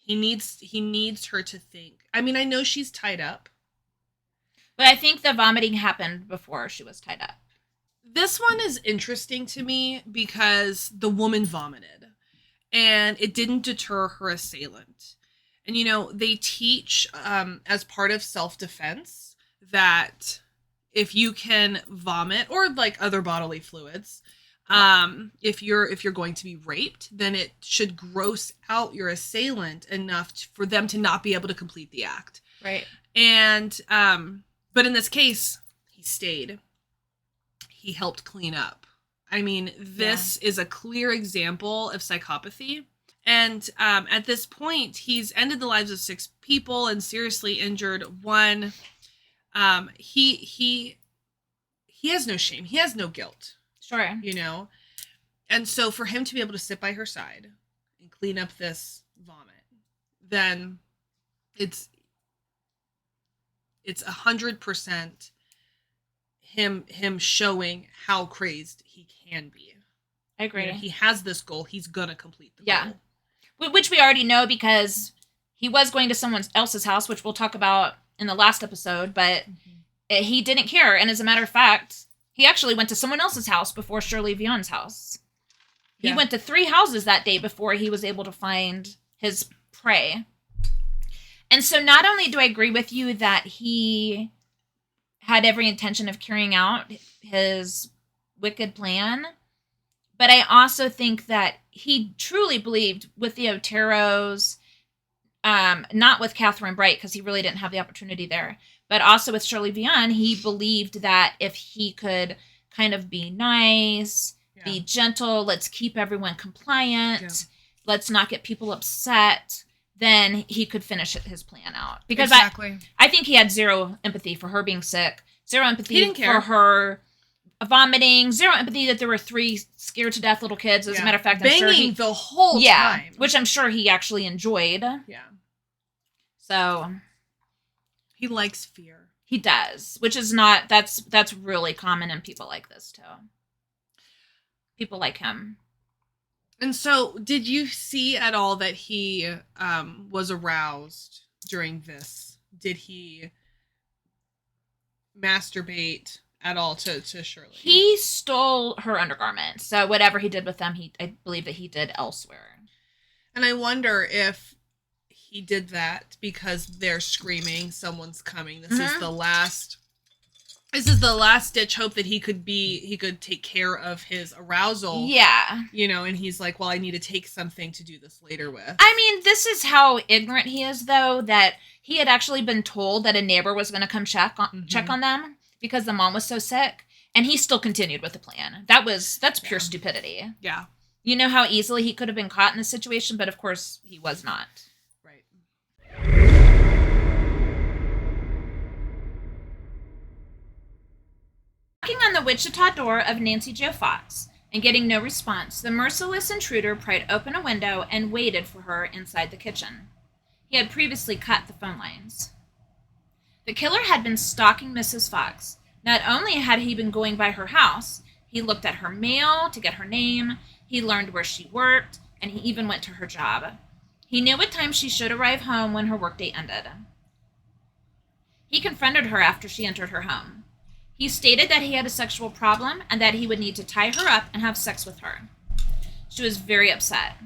He needs her to think. I mean, I know she's tied up. But I think the vomiting happened before she was tied up. This one is interesting to me because the woman vomited and it didn't deter her assailant. And, you know, they teach as part of self-defense that if you can vomit or like other bodily fluids, if you're going to be raped, then it should gross out your assailant enough for them to not be able to complete the act. Right. And, but in this case, he stayed. He helped clean up. I mean, this is a clear example of psychopathy. And at this point, he's ended the lives of 6 people and seriously injured 1. He has no shame. He has no guilt. Sure. You know? And so for him to be able to sit by her side and clean up this vomit, then it's 100% him showing how crazed he can be. I agree. You know, he has this goal. He's gonna complete the goal. Which we already know because he was going to someone else's house, which we'll talk about in the last episode, but he didn't care. And as a matter of fact, he actually went to someone else's house before Shirley Vian's house. He went to 3 houses that day before he was able to find his prey. And so not only do I agree with you that he had every intention of carrying out his wicked plan, but I also think that he truly believed with the Oteros, not with Kathryn Bright, because he really didn't have the opportunity there, but also with Shirley Vian, he believed that if he could kind of be nice, be gentle, let's keep everyone compliant, let's not get people upset, then he could finish his plan out. Because I think he had zero empathy for her being sick, zero empathy for her vomiting, zero empathy that there were 3 scared to death little kids. As a matter of fact, I'm banging sure he, the whole time, which I'm sure he actually enjoyed. Yeah. So he likes fear. He does, which is not that's really common in people like this too. People like him. And so, did you see at all that he was aroused during this? Did he masturbate at all to Shirley? He stole her undergarments. So whatever he did with them, I believe that he did elsewhere. And I wonder if he did that because they're screaming, someone's coming. This is the last. This is the last ditch hope that he could take care of his arousal. Yeah. You know, and he's like, well, I need to take something to do this later with. I mean, this is how ignorant he is, though, that he had actually been told that a neighbor was going to come check on them because the mom was so sick. And he still continued with the plan. That's pure stupidity. Yeah. You know how easily he could have been caught in this situation, but of course he was not. Right. Knocking on the Wichita door of Nancy Jo Fox and getting no response, the merciless intruder pried open a window and waited for her inside the kitchen. He had previously cut the phone lines. The killer had been stalking Mrs. Fox. Not only had he been going by her house, he looked at her mail to get her name, he learned where she worked, and he even went to her job. He knew what time she should arrive home when her workday ended. He confronted her after she entered her home. He stated that he had a sexual problem and that he would need to tie her up and have sex with her. She was very upset.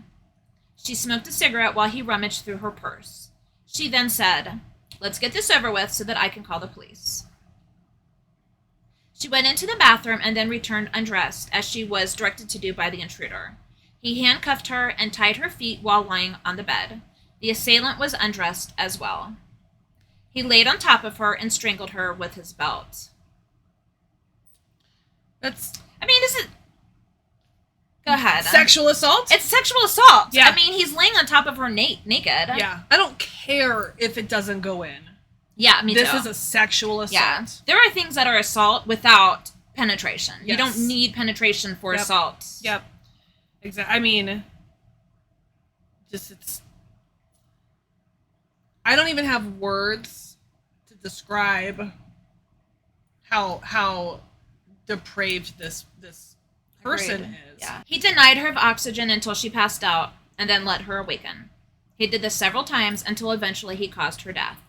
She smoked a cigarette while he rummaged through her purse. She then said, "Let's get this over with so that I can call the police." She went into the bathroom and then returned undressed, as she was directed to do by the intruder. He handcuffed her and tied her feet while lying on the bed. The assailant was undressed as well. He laid on top of her and strangled her with his belt. Is it... Go ahead. Sexual assault? It's sexual assault. Yeah. I mean, he's laying on top of her naked. Yeah. I don't care if it doesn't go in. Yeah, me too. This is a sexual assault. Yeah. There are things that are assault without penetration. Yes. You don't need penetration for assault. Yep. Exactly. I mean, I don't even have words to describe how depraved this person is. Yeah. He denied her of oxygen until she passed out and then let her awaken. He did this several times until eventually he caused her death.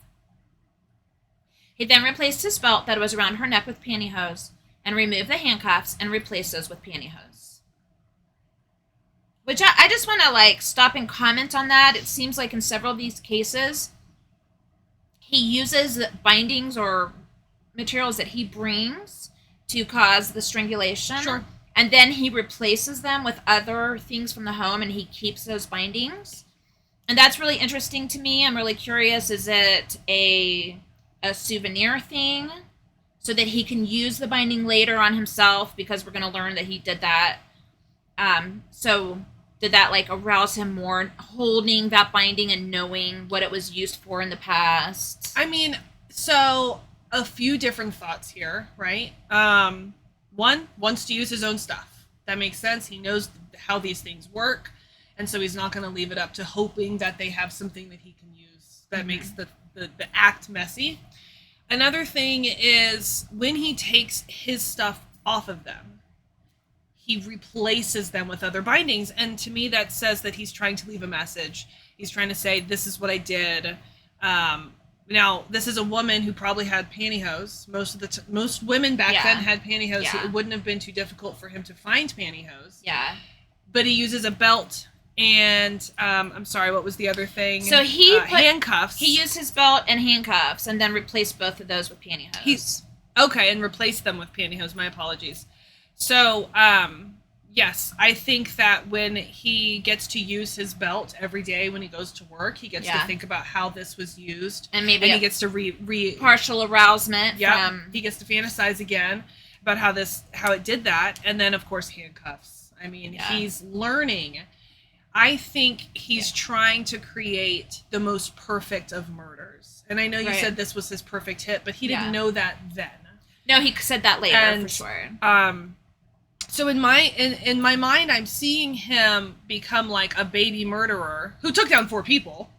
He then replaced his belt that was around her neck with pantyhose and removed the handcuffs and replaced those with pantyhose. Which I just want to stop and comment on that. It seems like in several of these cases, he uses bindings or materials that he brings to cause the strangulation. Sure. And then he replaces them with other things from the home and he keeps those bindings. And that's really interesting to me. I'm really curious. Is it a souvenir thing so that he can use the binding later on himself, because we're going to learn that he did that. So did that arouse him more, holding that binding and knowing what it was used for in the past? I mean, so a few different thoughts here, right? One, wants to use his own stuff. That makes sense. He knows how these things work, and so he's not going to leave it up to hoping that they have something that he can use that makes the act messy. Another thing is when he takes his stuff off of them, he replaces them with other bindings. And to me, that says that he's trying to leave a message. He's trying to say, this is what I did. Now, this is a woman who probably had pantyhose. Most women back then had pantyhose. Yeah. It wouldn't have been too difficult for him to find pantyhose. Yeah. But he uses a belt and, I'm sorry, what was the other thing? So he handcuffs. He used his belt and handcuffs and then replaced both of those with pantyhose. And replaced them with pantyhose. My apologies. So, yes, I think that when he gets to use his belt every day when he goes to work, he gets to think about how this was used. And maybe he gets to partial arousement from... He gets to fantasize again about how it did that. And then, of course, handcuffs. I mean, he's learning. I think he's trying to create the most perfect of murders. And I know you said this was his perfect hit, but he didn't know that then. No, he said that later, for sure. So in my mind, I'm seeing him become like a baby murderer who took down 4 people.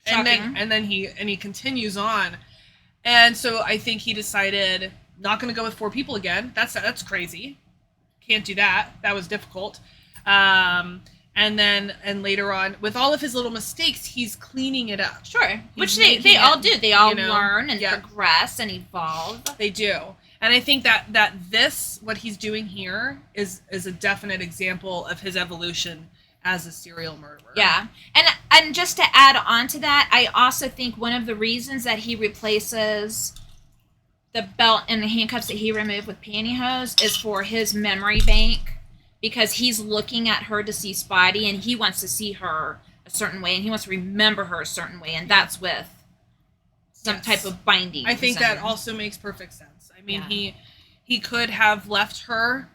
Shocking. And then he continues on. And so I think he decided not going to go with 4 people again. That's crazy. Can't do that. That was difficult. And later on, with all of his little mistakes, he's cleaning it up. Sure. Which they all do. They all learn and progress and evolve. They do. And I think that what he's doing here is a definite example of his evolution as a serial murderer. Yeah. And just to add on to that, I also think one of the reasons that he replaces the belt and the handcuffs that he removed with pantyhose is for his memory bank. Because he's looking at her deceased body and he wants to see her a certain way and he wants to remember her a certain way, and that's with some type of binding. I think that also makes perfect sense. I mean, he could have left her,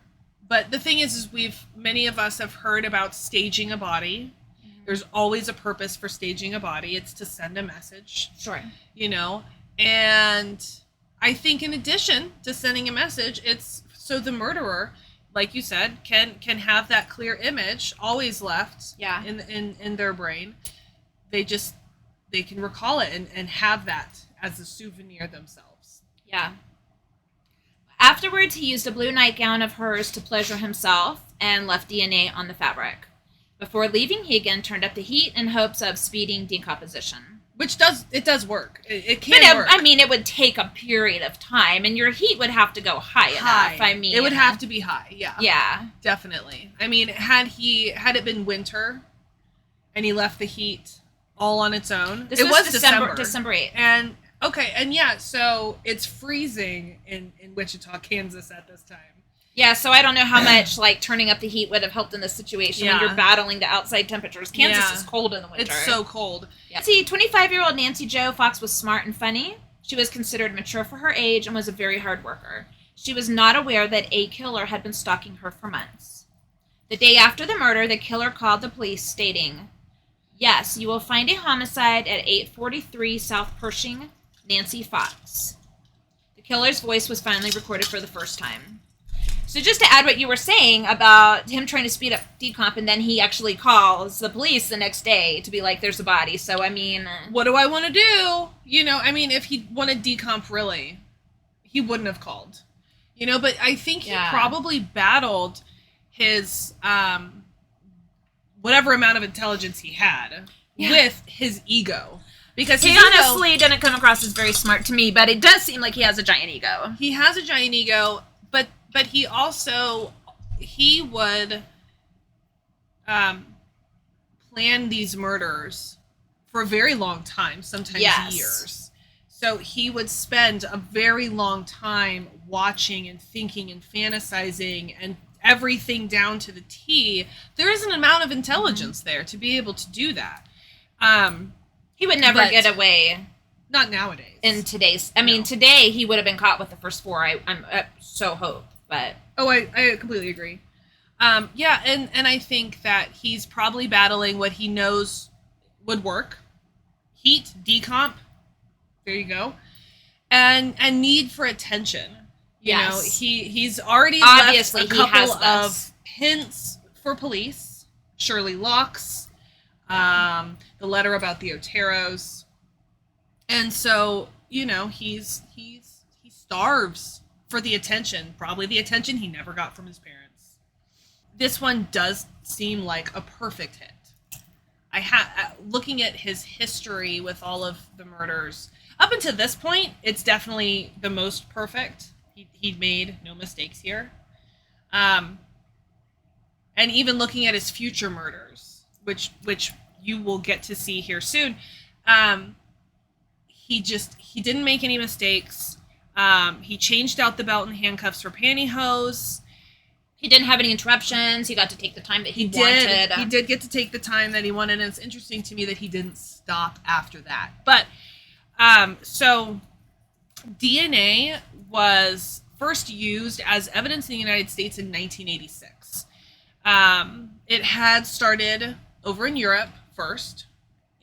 but the thing is many of us have heard about staging a body. Mm-hmm. There's always a purpose for staging a body. It's to send a message. Sure. And I think in addition to sending a message, it's so the murderer, like you said, can have that clear image always left in their brain. They can recall it and have that as a souvenir themselves. Yeah. Afterwards, he used a blue nightgown of hers to pleasure himself and left DNA on the fabric. Before leaving, he again turned up the heat in hopes of speeding decomposition. Which does work. It can work. I mean, it would take a period of time, and your heat would have to go high enough. I mean, it would have to be high. Yeah. Yeah. Definitely. I mean, had it been winter, and he left the heat all on its own, it was December 8th. And Okay, and yeah, so it's freezing in Wichita, Kansas at this time. Yeah, so I don't know how much like turning up the heat would have helped in this situation when you're battling the outside temperatures. Kansas is cold in the winter. It's so cold. Yeah. See, 25-year-old Nancy Jo Fox was smart and funny. She was considered mature for her age and was a very hard worker. She was not aware that a killer had been stalking her for months. The day after the murder, the killer called the police stating, "Yes, you will find a homicide at 843 South Pershing, Nancy Fox." The killer's voice was finally recorded for the first time. So just to add what you were saying about him trying to speed up decomp, and then he actually calls the police the next day to be like, there's a body. So, I mean... What do I want to do? You know, I mean, if he wanted decomp really, he wouldn't have called. You know, but I think he probably battled his, whatever amount of intelligence he had with his ego. Because he honestly didn't come across as very smart to me, but it does seem like he has a giant ego. He has a giant ego, but he also, he would plan these murders for a very long time, sometimes years. So he would spend a very long time watching and thinking and fantasizing and everything down to the T. There is an amount of intelligence there to be able to do that. He would never get away. Not nowadays. In today's... I mean, today he would have been caught with the first four. I'm so hope, but... Oh, I completely agree. Yeah, and I think that he's probably battling what he knows would work. Heat, decomp. There you go. And need for attention. You know, he's already obviously left a couple of hints for police. Shirley Locks. The letter about the Oteros. And so, you know, he starves for the attention, probably the attention he never got from his parents. This one does seem like a perfect hit. Looking at his history with all of the murders, up until this point, it's definitely the most perfect. He'd made no mistakes here. And even looking at his future murders, which you will get to see here soon, he didn't make any mistakes. He changed out the belt and handcuffs for pantyhose. He didn't have any interruptions. He got to take the time that he wanted. He did get to take the time that he wanted, and it's interesting to me that he didn't stop after that. But, so DNA was first used as evidence in the United States in 1986. It had started over in Europe first.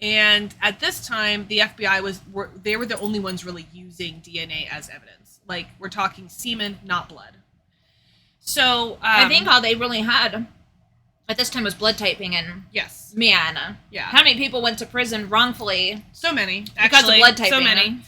And at this time, the FBI were the only ones really using DNA as evidence. Like, we're talking semen, not blood. So I think all they really had at this time was blood typing, and man, how many people went to prison wrongfully? So many, because of blood typing. So many.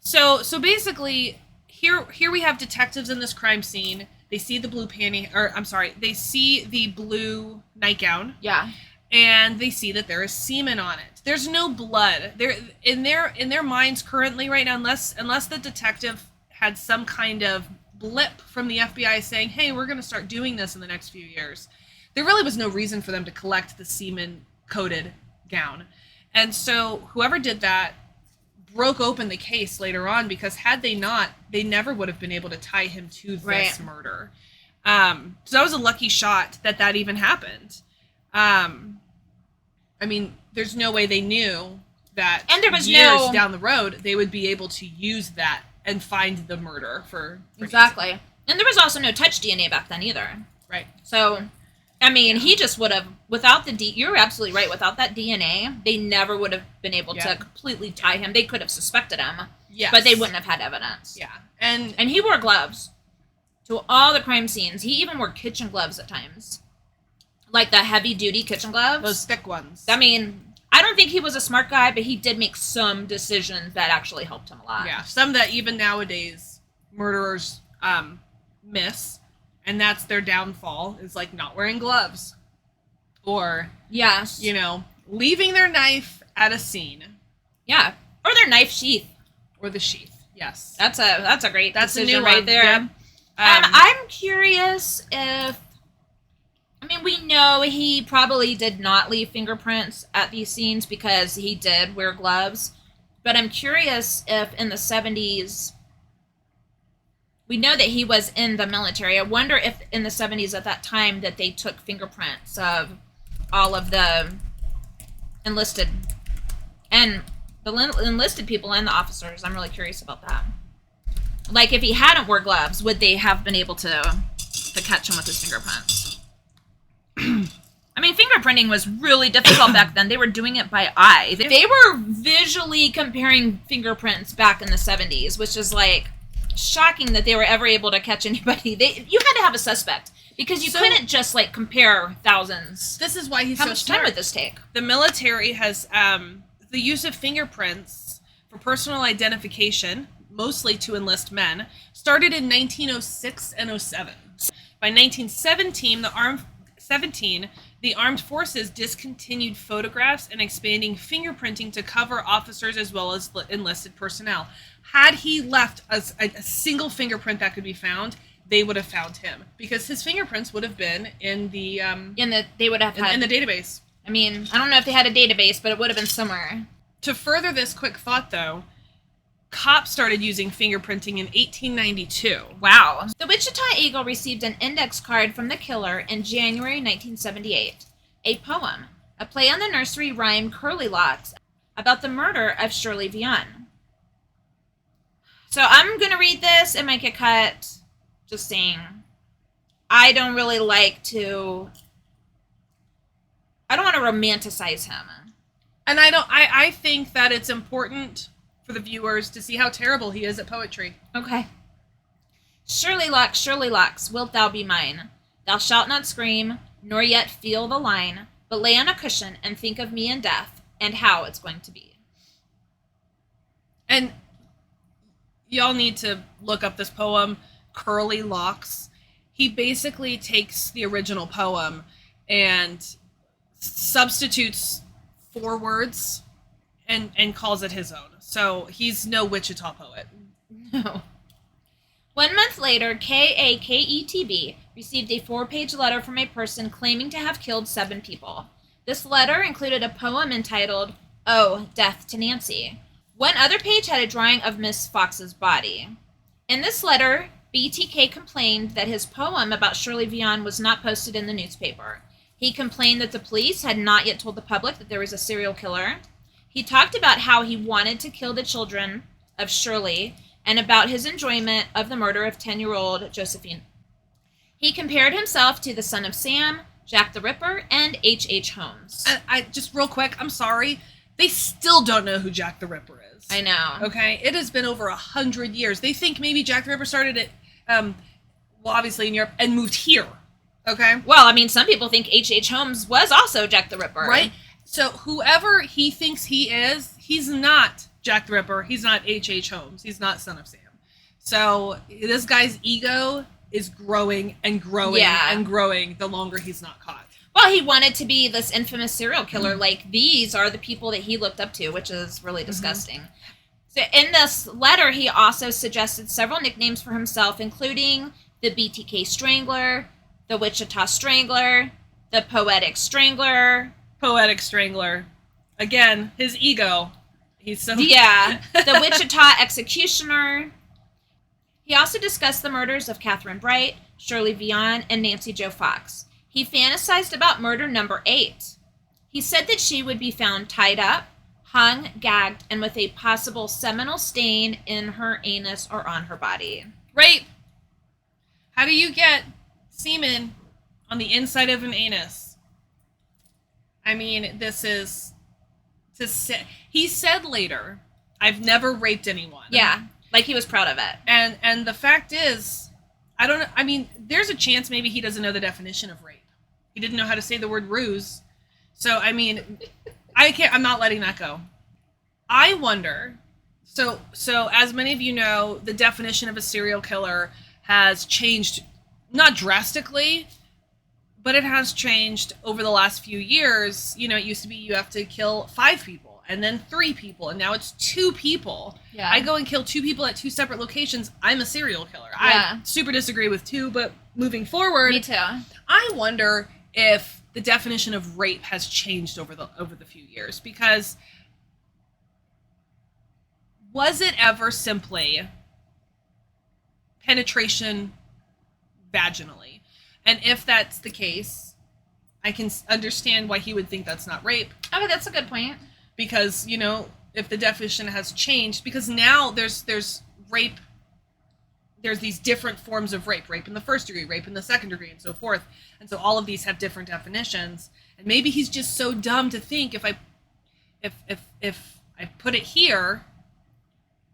So basically, here we have detectives in this crime scene. They see the blue they see the blue nightgown. Yeah. And they see that there is semen on it. There's no blood. There in their minds currently right now, unless the detective had some kind of blip from the FBI saying, "Hey, we're going to start doing this in the next few years." There really was no reason for them to collect the semen-coated gown. And so whoever did that broke open the case later on, because had they not, they never would have been able to tie him to this murder. So that was a lucky shot that even happened. I mean, there's no way they knew that and there was years down the road they would be able to use that and find the murder for exactly. Nancy. And there was also no touch DNA back then either. Right. So, I mean, he just would have, without you're absolutely right, without that DNA, they never would have been able to completely tie him. They could have suspected him, but they wouldn't have had evidence. Yeah. And he wore gloves to all the crime scenes. He even wore kitchen gloves at times. Like the heavy-duty kitchen gloves. Those thick ones. I mean, I don't think he was a smart guy, but he did make some decisions that actually helped him a lot. Yeah, some that even nowadays murderers miss, and that's their downfall, is like not wearing gloves. Or, you know, leaving their knife at a scene. Yeah, or their knife sheath. Or the sheath, yes. That's a great decision a new right one. there. Yep. I'm curious if... I mean, we know he probably did not leave fingerprints at these scenes because he did wear gloves. But I'm curious if in the 70s, we know that he was in the military. I wonder if in the 70s at that time that they took fingerprints of all of the enlisted people and the officers. I'm really curious about that. Like, if he hadn't wore gloves, would they have been able to catch him with his fingerprints? I mean, fingerprinting was really difficult back then. They were doing it by eye. They were visually comparing fingerprints back in the 70s, which is like shocking that they were ever able to catch anybody. You had to have a suspect because you couldn't just like compare thousands. This is why he's How so much smart. time would this take? The military has the use of fingerprints for personal identification, mostly to enlist men, started in 1906 and 07. By 1917, the armed forces discontinued photographs and expanding fingerprinting to cover officers as well as enlisted personnel. Had he left a single fingerprint that could be found, they would have found him because his fingerprints would have been in the they would have had in the database. I mean, I don't know if they had a database, but it would have been somewhere. To further this quick thought, though, cops started using fingerprinting in 1892. Wow. The Wichita Eagle received an index card from the killer in January 1978. A poem, a play on the nursery rhyme Curly Locks, about the murder of Shirley Vian. So I'm going to read this. It might get cut. Just saying. I don't really like to... I don't want to romanticize him. And I think that it's important for the viewers to see how terrible he is at poetry. Okay. Shirley locks, wilt thou be mine? Thou shalt not scream, nor yet feel the line, but lay on a cushion and think of me in death, and how it's going to be. And y'all need to look up this poem, Curly Locks. He basically takes the original poem and substitutes 4 words and calls it his own. So he's no Wichita poet. No. 1 month later, KAKETB received a 4-page letter from a person claiming to have killed 7 people. This letter included a poem entitled, Oh, Death to Nancy. One other page had a drawing of Miss Fox's body. In this letter, BTK complained that his poem about Shirley Vian was not posted in the newspaper. He complained that the police had not yet told the public that there was a serial killer. He talked about how he wanted to kill the children of Shirley and about his enjoyment of the murder of 10-year-old Josephine. He compared himself to the Son of Sam, Jack the Ripper, and H.H. Holmes. I just real quick, I'm sorry. They still don't know who Jack the Ripper is. I know. Okay? It has been over 100 years. They think maybe Jack the Ripper started at, obviously in Europe, and moved here. Okay? Well, I mean, some people think H.H. Holmes was also Jack the Ripper. Right? So whoever he thinks he is, he's not Jack the Ripper. He's not H.H. Holmes. He's not Son of Sam. So this guy's ego is growing and growing and growing the longer he's not caught. Well, he wanted to be this infamous serial killer. Mm-hmm. Like, these are the people that he looked up to, which is really disgusting. Mm-hmm. So in this letter, he also suggested several nicknames for himself, including the BTK Strangler, the Wichita Strangler, the Poetic Strangler. Poetic Strangler. Again, his ego. He's so... Yeah. The Wichita Executioner. He also discussed the murders of Kathryn Bright, Shirley Vian, and Nancy Jo Fox. He fantasized about murder number 8. He said that she would be found tied up, hung, gagged, and with a possible seminal stain in her anus or on her body. Rape. How do you get semen on the inside of an anus? I mean, this is... He said later, I've never raped anyone. Yeah, like he was proud of it. And the fact is, I don't know, I mean, there's a chance maybe he doesn't know the definition of rape. He didn't know how to say the word ruse. So, I mean, I'm not letting that go. I wonder, so as many of you know, the definition of a serial killer has changed, not drastically, but it has changed over the last few years. You know, it used to be you have to kill 5 people and then 3 people, and now it's 2 people. Yeah. I go and kill 2 people at 2 separate locations. I'm a serial killer. Yeah. I super disagree with 2, but moving forward, Me too. I wonder if the definition of rape has changed over the few years, because was it ever simply penetration vaginally? And if that's the case, I can understand why he would think that's not rape. Okay, that's a good point. Because, if the definition has changed, because now there's rape, there's these different forms of rape in the first degree, rape in the second degree, and so forth. And so all of these have different definitions. And maybe he's just so dumb to think if I put it here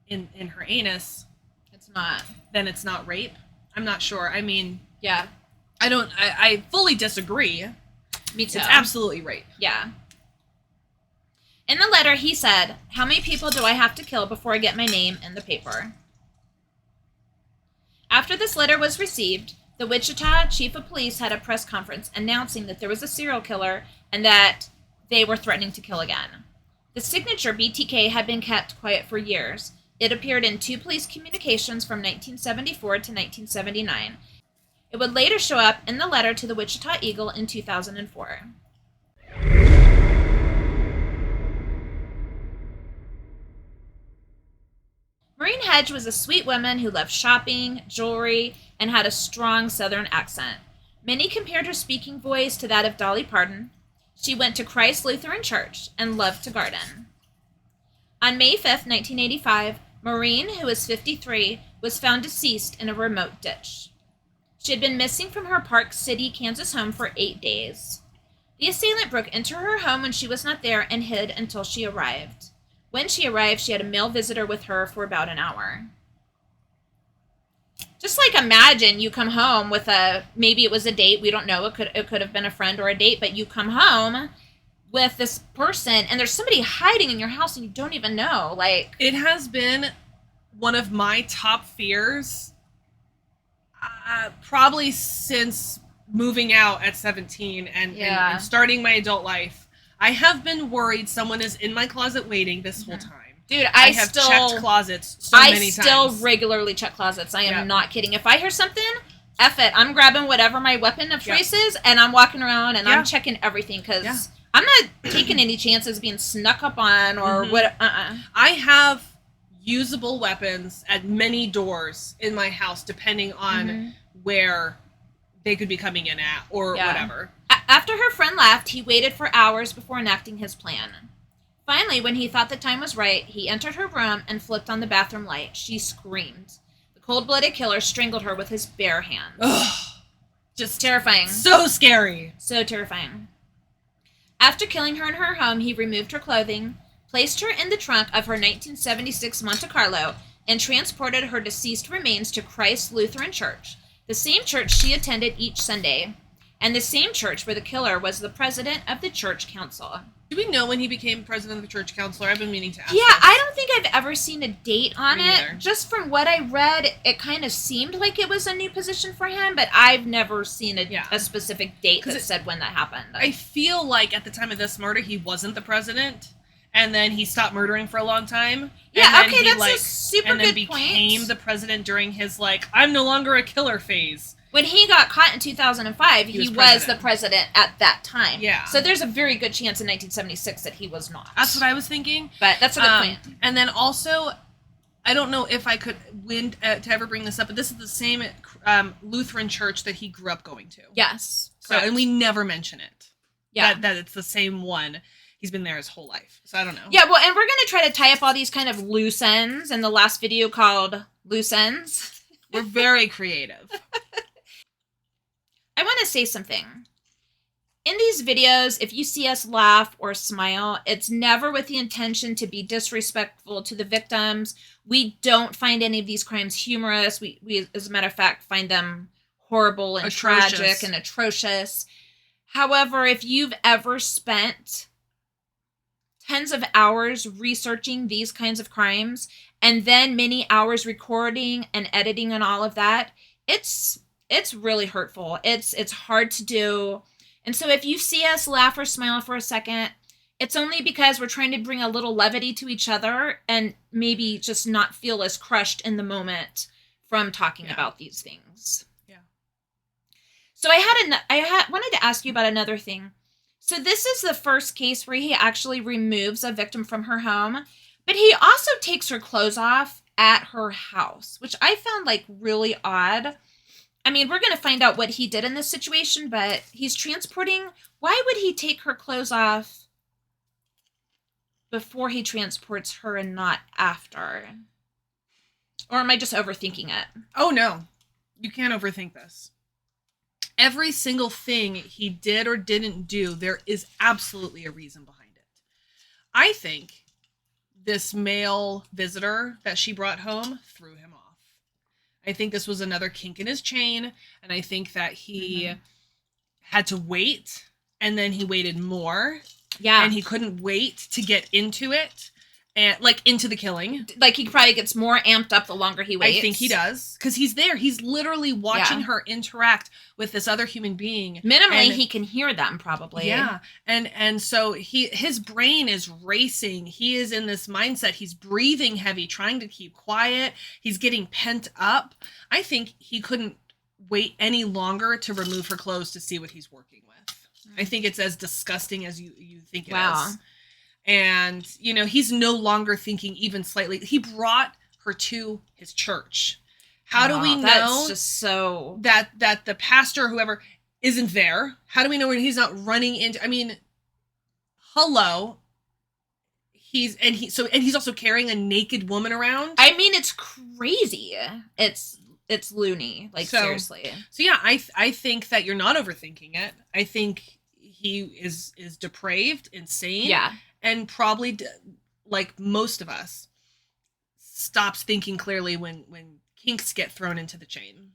in her anus, then it's not rape. I'm not sure. I mean, yeah. I fully disagree. Me too. It's absolutely rape. Yeah. In the letter, he said, "How many people do I have to kill before I get my name in the paper?" After this letter was received, the Wichita chief of police had a press conference announcing that there was a serial killer and that they were threatening to kill again. The signature BTK had been kept quiet for years. It appeared in 2 police communications from 1974 to 1979. It would later show up in the letter to the Wichita Eagle in 2004. Maureen Hedge was a sweet woman who loved shopping, jewelry, and had a strong Southern accent. Many compared her speaking voice to that of Dolly Parton. She went to Christ Lutheran Church and loved to garden. On May 5th, 1985, Maureen, who was 53, was found deceased in a remote ditch. She had been missing from her Park City, Kansas home for 8 days. The assailant broke into her home when she was not there and hid until she arrived. When she arrived, she had a male visitor with her for about an hour. Just imagine you come home with maybe it was a date, we don't know, it could have been a friend or a date, but you come home with this person and there's somebody hiding in your house and you don't even know. It has been one of my top fears, probably since moving out at 17 and starting my adult life. I have been worried someone is in my closet waiting this whole time. Dude, I have still checked closets many times. I still regularly check closets. I am not kidding. If I hear something, F it. I'm grabbing whatever my weapon of choice is, and I'm walking around and I'm checking everything because I'm not taking any chances being snuck up on or what. I have usable weapons at many doors in my house, depending on where they could be coming in at or whatever. After her friend left, he waited for hours before enacting his plan. Finally, when he thought the time was right, he entered her room and flipped on the bathroom light. She screamed. The cold-blooded killer strangled her with his bare hands. Ugh. Just terrifying. So scary. So terrifying. After killing her in her home, he removed her clothing, placed her in the trunk of her 1976 Monte Carlo, and transported her deceased remains to Christ Lutheran Church, the same church she attended each Sunday, and the same church where the killer was the president of the church council. Do we know when he became president of the church council? I've been meaning to ask. Yeah, this. I don't think I've ever seen a date on Me it. neither. Just from what I read, it kind of seemed like it was a new position for him, but I've never seen a specific date that said when that happened. I feel like at the time of this murder, he wasn't the president, and then he stopped murdering for a long time. Yeah, and okay, then that's a super and then good became point. the president during his I'm no longer a killer phase. When he got caught in 2005, he was the president at that time. Yeah. So there's a very good chance in 1976 that he was not. That's what I was thinking. But that's a good point. And then also, I don't know if I could win to ever bring this up, but this is the same Lutheran church that he grew up going to. Yes. So, and we never mention it. Yeah. That it's the same one. He's been there his whole life. So I don't know. Yeah, well, and we're going to try to tie up all these kind of loose ends in the last video called Loose Ends. We're very creative. I want to say something. In these videos, if you see us laugh or smile, it's never with the intention to be disrespectful to the victims. We don't find any of these crimes humorous. We as a matter of fact, find them horrible and tragic and atrocious. However, if you've ever spent tens of hours researching these kinds of crimes and then many hours recording and editing and all of that, it's really hurtful. It's hard to do. And so if you see us laugh or smile for a second, it's only because we're trying to bring a little levity to each other and maybe just not feel as crushed in the moment from talking about these things. Yeah. So I wanted to ask you about another thing. So this is the first case where he actually removes a victim from her home. But he also takes her clothes off at her house, which I found like really odd. I mean, we're going to find out what he did in this situation, but he's transporting. Why would he take her clothes off before he transports her and not after? Or am I just overthinking it? Oh, no. You can't overthink this. Every single thing he did or didn't do, there is absolutely a reason behind it. I think this male visitor that she brought home threw him off. I think this was another kink in his chain, and I think that he had to wait, and then he waited more. Yeah. And he couldn't wait to get into it, and like into the killing. Like he probably gets more amped up the longer he waits. I think he does, because he's there. He's literally watching her interact with this other human being. Minimally, he can hear them probably. Yeah, and so his brain is racing. He is in this mindset. He's breathing heavy, trying to keep quiet. He's getting pent up. I think he couldn't wait any longer to remove her clothes to see what he's working with. I think it's as disgusting as you think it is. And, you know, he's no longer thinking even slightly. He brought her to his church. How do we know that's just so that the pastor or whoever isn't there? How do we know when he's not running into? I mean, hello. He's also carrying a naked woman around. I mean, it's crazy. It's loony. Like seriously. So yeah, I think that you're not overthinking it. I think he is depraved, insane. Yeah. And probably, like most of us, stops thinking clearly when kinks get thrown into the chain.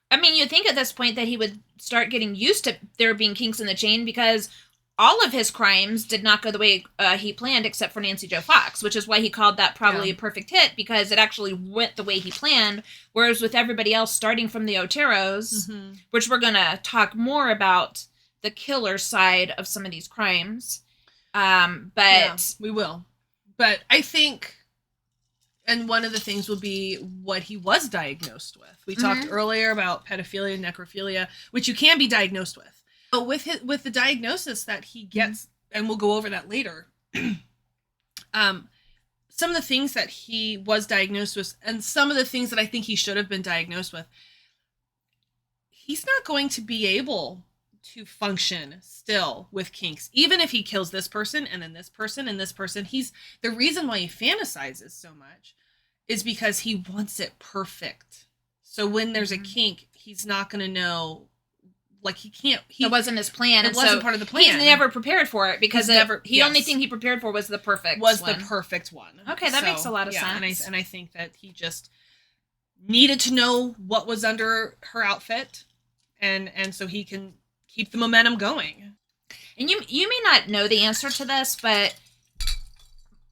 I mean, you'd think at this point that he would start getting used to there being kinks in the chain, because all of his crimes did not go the way he planned, except for Nancy Jo Fox, which is why he called that probably a perfect hit, because it actually went the way he planned. Whereas with everybody else, starting from the Oteros, which we're going to talk more about the killer side of some of these crimes. But we will. But I think, and one of the things will be what he was diagnosed with. We talked earlier about pedophilia and necrophilia, which you can be diagnosed with. But with the diagnosis that he gets, and we'll go over that later, some of the things that he was diagnosed with, and some of the things that I think he should have been diagnosed with, he's not going to be able to function still with kinks, even if he kills this person and then this person and this person. The reason why he fantasizes so much is because he wants it perfect. So when there's a kink, he's not going to know, like it wasn't his plan. It wasn't part of the plan. He's never prepared for it, because the only thing he prepared for was the perfect one. Okay, that makes a lot of sense. And I think that he just needed to know what was under her outfit, and so he can keep the momentum going. And you may not know the answer to this, but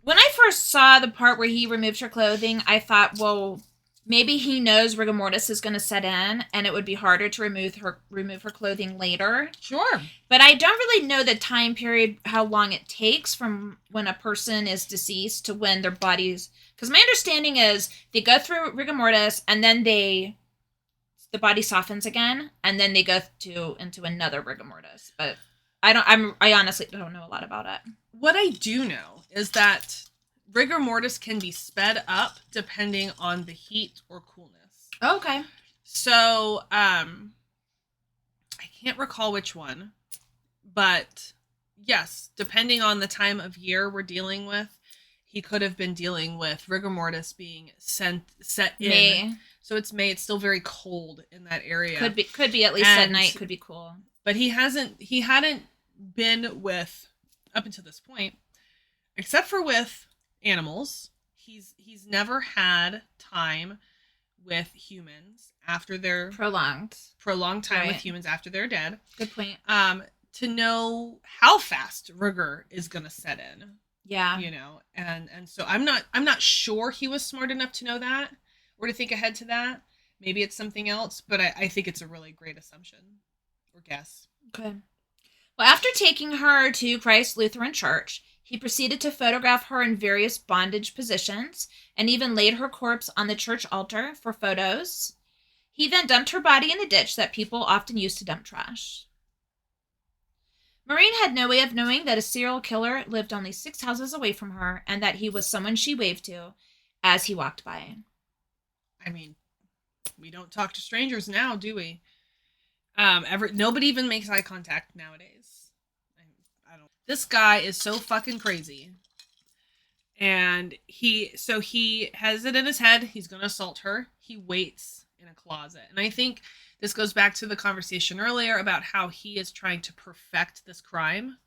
when I first saw the part where he removed her clothing, I thought, well, maybe he knows rigor mortis is going to set in, and it would be harder to remove her clothing later. Sure. But I don't really know the time period, how long it takes from when a person is deceased to when their bodies... Because my understanding is they go through rigor mortis, and then the body softens again, and then they go into another rigor mortis. But I honestly don't know a lot about it. What I do know is that rigor mortis can be sped up depending on the heat or coolness. Okay. So, I can't recall which one, but yes, depending on the time of year we're dealing with, he could have been dealing with rigor mortis being set in. May. So it's May. It's still very cold in that area. Could be at least at night. Could be cool. But he hadn't been with, up until this point, except for with animals. He's never had time with humans after their prolonged time with humans after they're dead. Good point. To know how fast rigor is gonna set in. Yeah. You know, and so I'm not sure he was smart enough to know that, or to think ahead to that. Maybe it's something else, but I think it's a really great assumption or guess. Okay. Well, after taking her to Christ Lutheran Church, he proceeded to photograph her in various bondage positions and even laid her corpse on the church altar for photos. He then dumped her body in the ditch that people often use to dump trash. Maureen had no way of knowing that a serial killer lived only 6 houses away from her and that he was someone she waved to as he walked by. I mean, we don't talk to strangers now, do we? Nobody even makes eye contact nowadays. I don't. This guy is so fucking crazy. And he has it in his head. He's going to assault her. He waits in a closet. And I think this goes back to the conversation earlier about how he is trying to perfect this crime.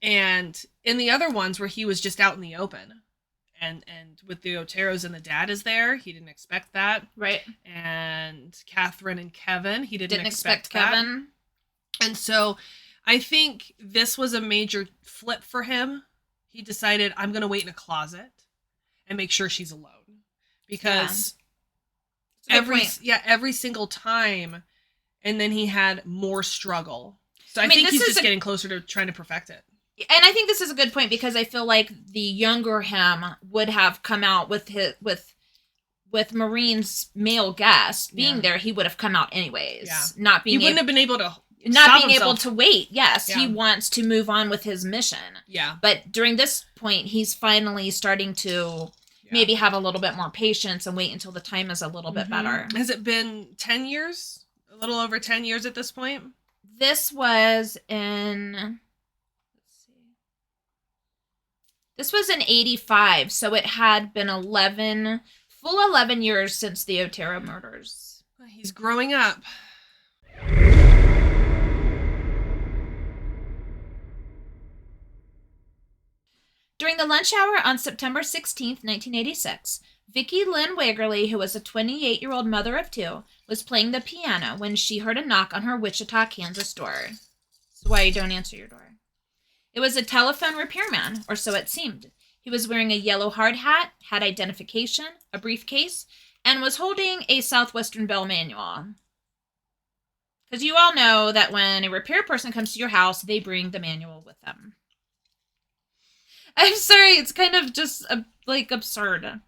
And in the other ones where he was just out in the open and with the Oteros and the dad is there, he didn't expect that. Right. And Kathryn and Kevin, he didn't expect that. Kevin. And so I think this was a major flip for him. He decided, I'm going to wait in a closet and make sure she's alone. Because every single time. And then he had more struggle. So I think he's just getting closer to trying to perfect it. And I think this is a good point because I feel like the younger him would have come out with Maureen's male guest being there. He would have come out anyways. Yeah. He wouldn't have been able to able to wait. Yes, yeah. He wants to move on with his mission. Yeah. But during this point, he's finally starting to maybe have a little bit more patience and wait until the time is a little bit better. Has it been 10 years? A little over 10 years at this point? This was in... This was in 85, so it had been 11 years since the Otero murders. He's growing up. During the lunch hour on September 16th, 1986, Vicki Lynn Wegerle, who was a 28-year-old mother of two, was playing the piano when she heard a knock on her Wichita, Kansas door. That's why you don't answer your door. It was a telephone repairman, or so it seemed. He was wearing a yellow hard hat, had identification, a briefcase, and was holding a Southwestern Bell manual. Because you all know that when a repair person comes to your house, they bring the manual with them. I'm sorry, it's kind of just, absurd.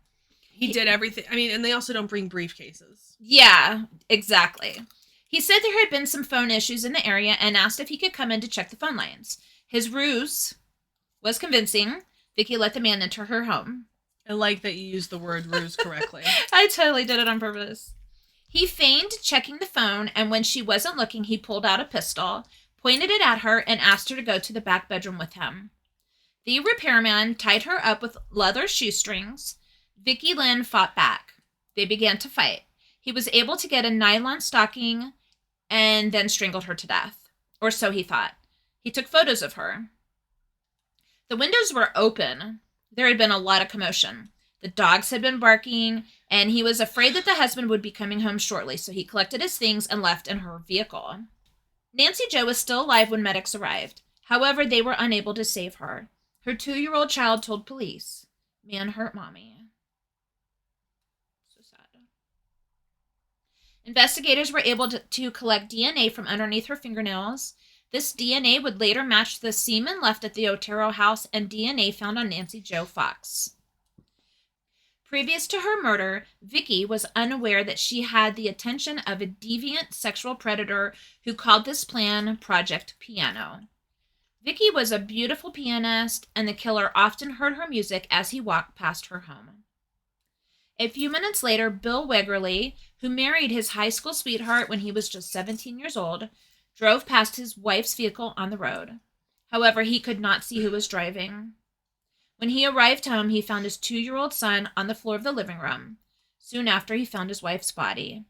He did everything. I mean, and they also don't bring briefcases. Yeah, exactly. He said there had been some phone issues in the area and asked if he could come in to check the phone lines. His ruse was convincing. Vicki let the man enter her home. I like that you used the word ruse correctly. I totally did it on purpose. He feigned checking the phone, and when she wasn't looking, he pulled out a pistol, pointed it at her, and asked her to go to the back bedroom with him. The repairman tied her up with leather shoestrings. Vicki Lynn fought back. They began to fight. He was able to get a nylon stocking and then strangled her to death. Or so he thought. He took photos of her. The windows were open. There had been a lot of commotion. The dogs had been barking, and he was afraid that the husband would be coming home shortly, so he collected his things and left in her vehicle. Nancy Jo was still alive when medics arrived. However, they were unable to save her. Her 2-year-old child told police, "Man hurt mommy." So sad. Investigators were able to collect DNA from underneath her fingernails. This DNA would later match the semen left at the Otero house and DNA found on Nancy Jo Fox. Previous to her murder, Vicki was unaware that she had the attention of a deviant sexual predator who called this plan Project Piano. Vicki was a beautiful pianist, and the killer often heard her music as he walked past her home. A few minutes later, Bill Wegerle, who married his high school sweetheart when he was just 17 years old, drove past his wife's vehicle on the road. However, he could not see who was driving. When he arrived home, he found his 2-year-old son on the floor of the living room. Soon after, he found his wife's body.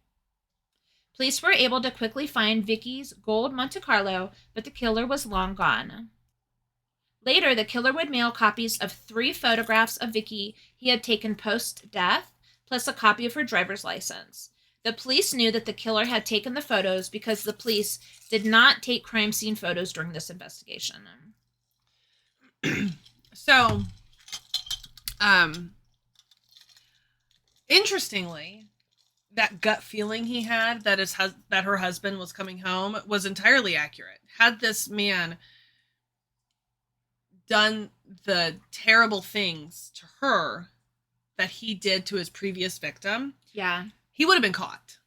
Police were able to quickly find Vicki's gold Monte Carlo, but the killer was long gone. Later, the killer would mail copies of 3 photographs of Vicki he had taken post-death, plus a copy of her driver's license. The police knew that the killer had taken the photos because the police did not take crime scene photos during this investigation. So, interestingly, that gut feeling he had that that her husband was coming home was entirely accurate. Had this man done the terrible things to her that he did to his previous victim, yeah, he would have been caught.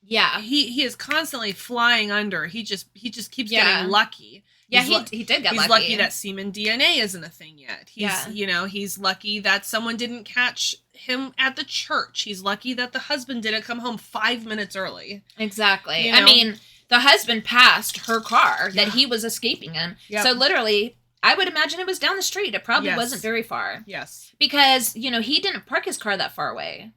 Yeah. He is constantly flying under. He just keeps getting lucky. Yeah, he did get lucky. He's lucky that semen DNA isn't a thing yet. He's lucky that someone didn't catch him at the church. He's lucky that the husband didn't come home 5 minutes early. Exactly. I mean, the husband passed her car that he was escaping in. Yep. So literally, I would imagine it was down the street. It probably wasn't very far. Yes. Because, he didn't park his car that far away.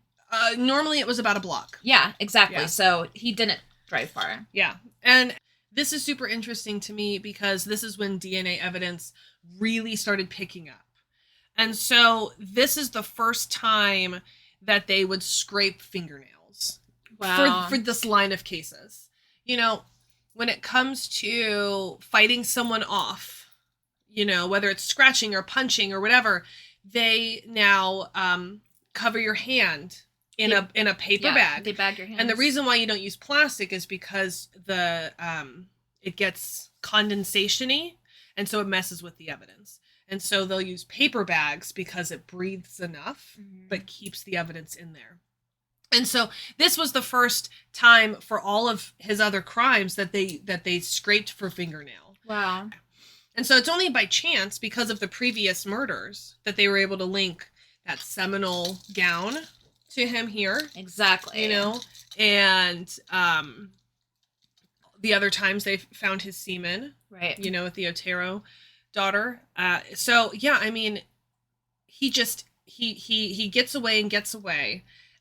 Normally it was about a block. Yeah, exactly. Yeah. So he didn't drive far. Yeah. And this is super interesting to me because this is when DNA evidence really started picking up. And so this is the first time that they would scrape fingernails for this line of cases. When it comes to fighting someone off, whether it's scratching or punching or whatever, they now cover your hand in a paper bag. They bag your hands. And the reason why you don't use plastic is because it gets condensation-y, and so it messes with the evidence. And so they'll use paper bags because it breathes enough, but keeps the evidence in there. And so this was the first time for all of his other crimes that they scraped for fingernail. Wow. And so it's only by chance, because of the previous murders, that they were able to link that seminal gown to him here. Exactly. And the other times they found his semen. Right. With the Otero daughter. So yeah, I mean, he gets away,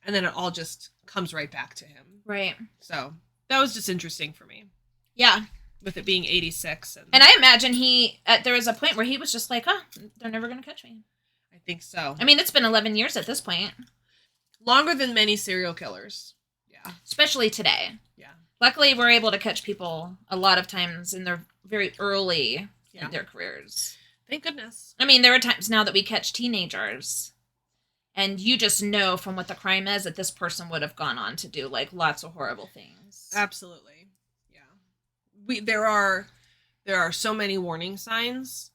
and then it all just comes right back to him. Right. So that was just interesting for me. Yeah. With it being 86. And I imagine there was a point where he was just like, they're never going to catch me. I think so. I mean, it's been 11 years at this point. Longer than many serial killers. Yeah. Especially today. Yeah. Luckily, we're able to catch people a lot of times in their very early in their careers. Thank goodness. I mean, there are times now that we catch teenagers, and you just know from what the crime is that this person would have gone on to do lots of horrible things. Absolutely. Yeah. There are so many warning signs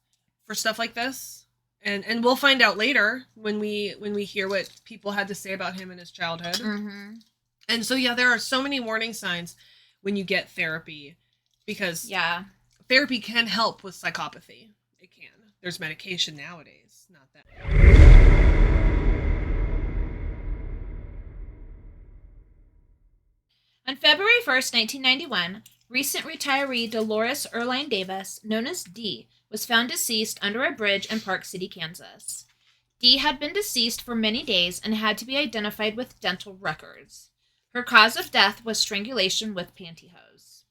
for stuff like this. And we'll find out later when we hear what people had to say about him in his childhood. Mm-hmm. And so, there are so many warning signs when you get therapy, because therapy can help with psychopathy. It can. There's medication nowadays, not that. On February 1st, 1991, recent retiree Dolores Earline Davis, known as Dee, was found deceased under a bridge in Park City, Kansas. Dee had been deceased for many days and had to be identified with dental records. Her cause of death was strangulation with pantyhose.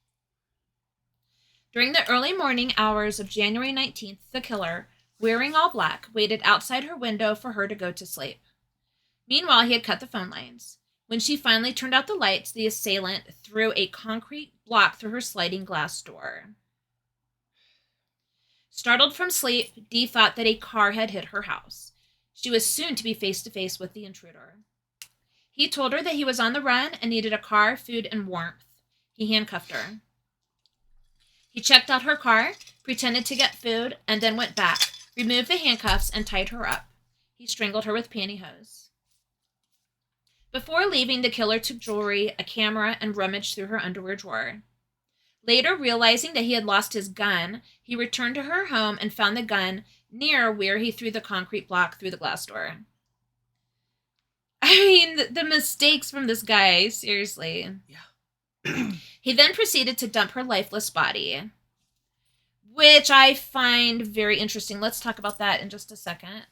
During the early morning hours of January 19th, the killer, wearing all black, waited outside her window for her to go to sleep. Meanwhile, he had cut the phone lines. When she finally turned out the lights, the assailant threw a concrete block through her sliding glass door. Startled from sleep, Dee thought that a car had hit her house. She was soon to be face-to-face with the intruder. He told her that he was on the run and needed a car, food, and warmth. He handcuffed her. He checked out her car, pretended to get food, and then went back, removed the handcuffs, and tied her up. He strangled her with pantyhose. Before leaving, the killer took jewelry, a camera, and rummaged through her underwear drawer. Later, realizing that he had lost his gun, he returned to her home and found the gun near where he threw the concrete block through the glass door. I mean, the mistakes from this guy, seriously. Yeah. He then proceeded to dump her lifeless body, which I find very interesting. Let's talk about that in just a second.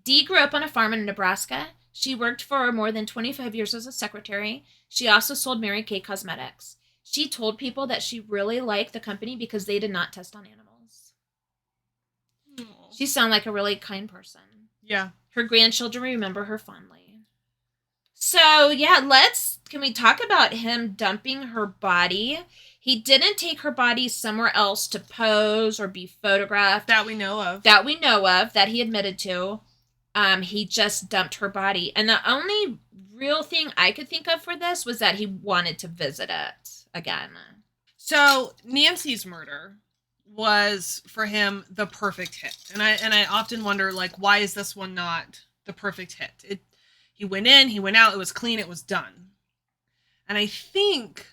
Dee grew up on a farm in Nebraska. She worked for more than 25 years as a secretary. She also sold Mary Kay Cosmetics. She told people that she really liked the company because they did not test on animals. Aww. She sounded like a really kind person. Yeah. Her grandchildren remember her fondly. So, can we talk about him dumping her body? He didn't take her body somewhere else to pose or be photographed. That we know of. That he admitted to. He just dumped her body. And the only real thing I could think of for this was that he wanted to visit it again. So Nancy's murder was for him the perfect hit. And I often wonder, why is this one not the perfect hit? He went in, he went out, it was clean, it was done. And I think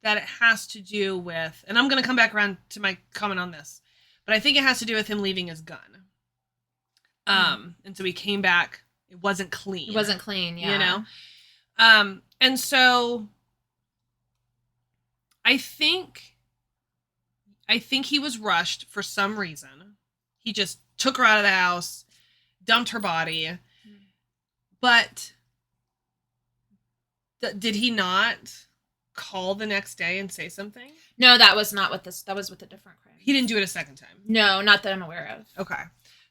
that it has to do with, and I'm going to come back around to my comment on this, but I think it has to do with him leaving his gun. And so he came back. It wasn't clean. It wasn't clean, yeah. You know? And so I think he was rushed for some reason. He just took her out of the house, dumped her body. But did he not call the next day and say something? No, that was not with this. That was with a different crime. He didn't do it a second time. No, not that I'm aware of. Okay.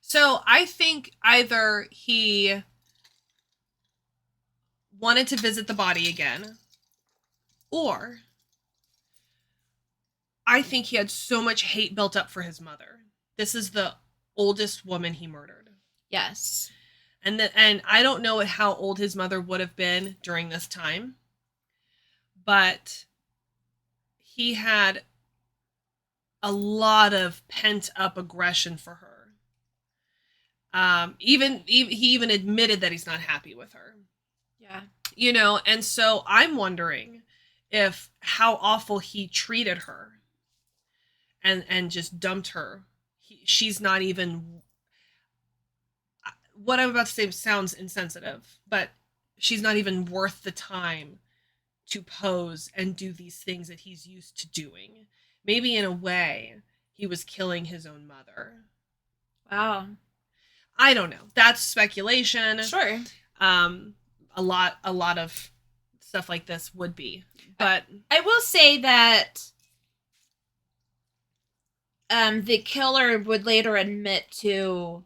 So I think either he wanted to visit the body again, or I think he had so much hate built up for his mother. This is the oldest woman he murdered. Yes. And I don't know how old his mother would have been during this time, but he had a lot of pent up aggression for her. He even admitted that he's not happy with her. Yeah. You know, and so I'm wondering if how awful he treated her and just dumped her. She's not even, what I'm about to say sounds insensitive, but she's not even worth the time to pose and do these things that he's used to doing. Maybe in a way, he was killing his own mother. Wow. I don't know. That's speculation. Sure. A lot of stuff like this would be. But I will say that the killer would later admit to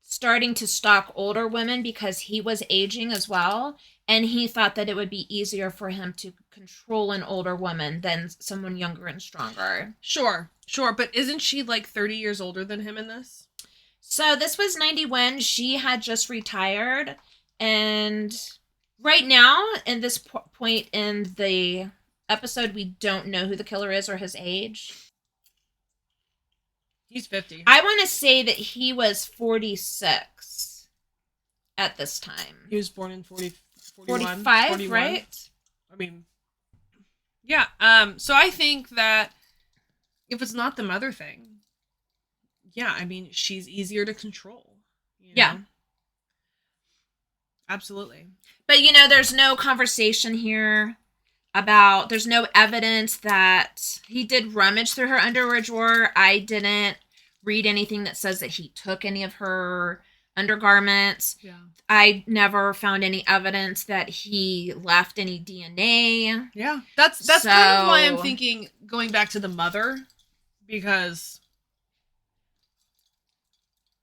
starting to stalk older women because he was aging as well, and he thought that it would be easier for him to control an older woman than someone younger and stronger. Sure, but isn't she like 30 years older than him in this? So this was 91. She had just retired, and right now, in this point in the episode, we don't know who the killer is or his age. He's 50. I want to say that he was 46 at this time. He was born in 45, 41. right? I mean, yeah. So I think that if it's not the mother thing, yeah, I mean, she's easier to control. You know? Yeah. Absolutely. But, there's no conversation here there's no evidence that he did rummage through her underwear drawer. I didn't read anything that says that he took any of her undergarments. Yeah. I never found any evidence that he left any DNA. Yeah. That's kind of why I'm thinking going back to the mother, because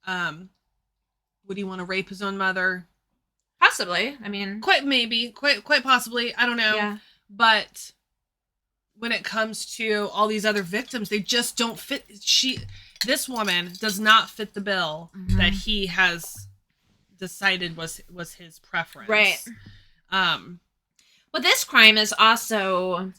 would he want to rape his own mother? Possibly. I mean, quite possibly. I don't know. Yeah. But when it comes to all these other victims, they just don't fit. This woman does not fit the bill that he has decided was his preference. Right. Well, this crime is also,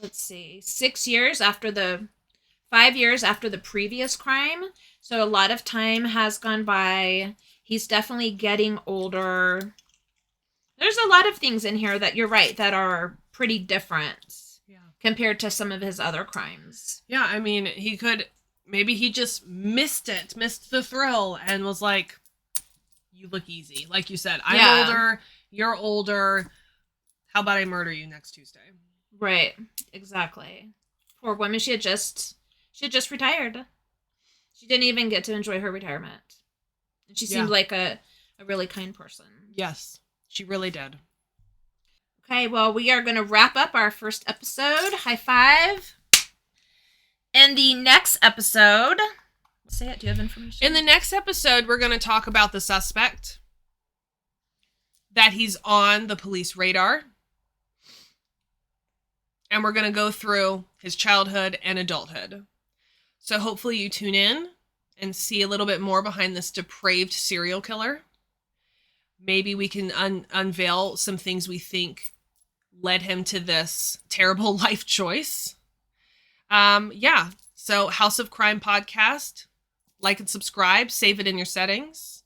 let's see, 5 years after the previous crime. So a lot of time has gone by. He's definitely getting older. There's a lot of things in here that you're right that are pretty different compared to some of his other crimes. Yeah, I mean, maybe he just missed the thrill and was like, you look easy. Like you said, I'm older, you're older. How about I murder you next Tuesday? Right, exactly. Poor woman, she had just retired. She didn't even get to enjoy her retirement. And she seemed like a really kind person. Yes. She really did. Okay, well, we are going to wrap up our first episode. High five. In the next episode, say it. Do you have information? In the next episode, we're going to talk about the suspect, that he's on the police radar, and we're going to go through his childhood and adulthood. So hopefully you tune in and see a little bit more behind this depraved serial killer. Maybe we can unveil some things we think led him to this terrible life choice. So House of Crime podcast. Like and subscribe. Save it in your settings.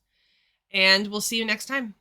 And we'll see you next time.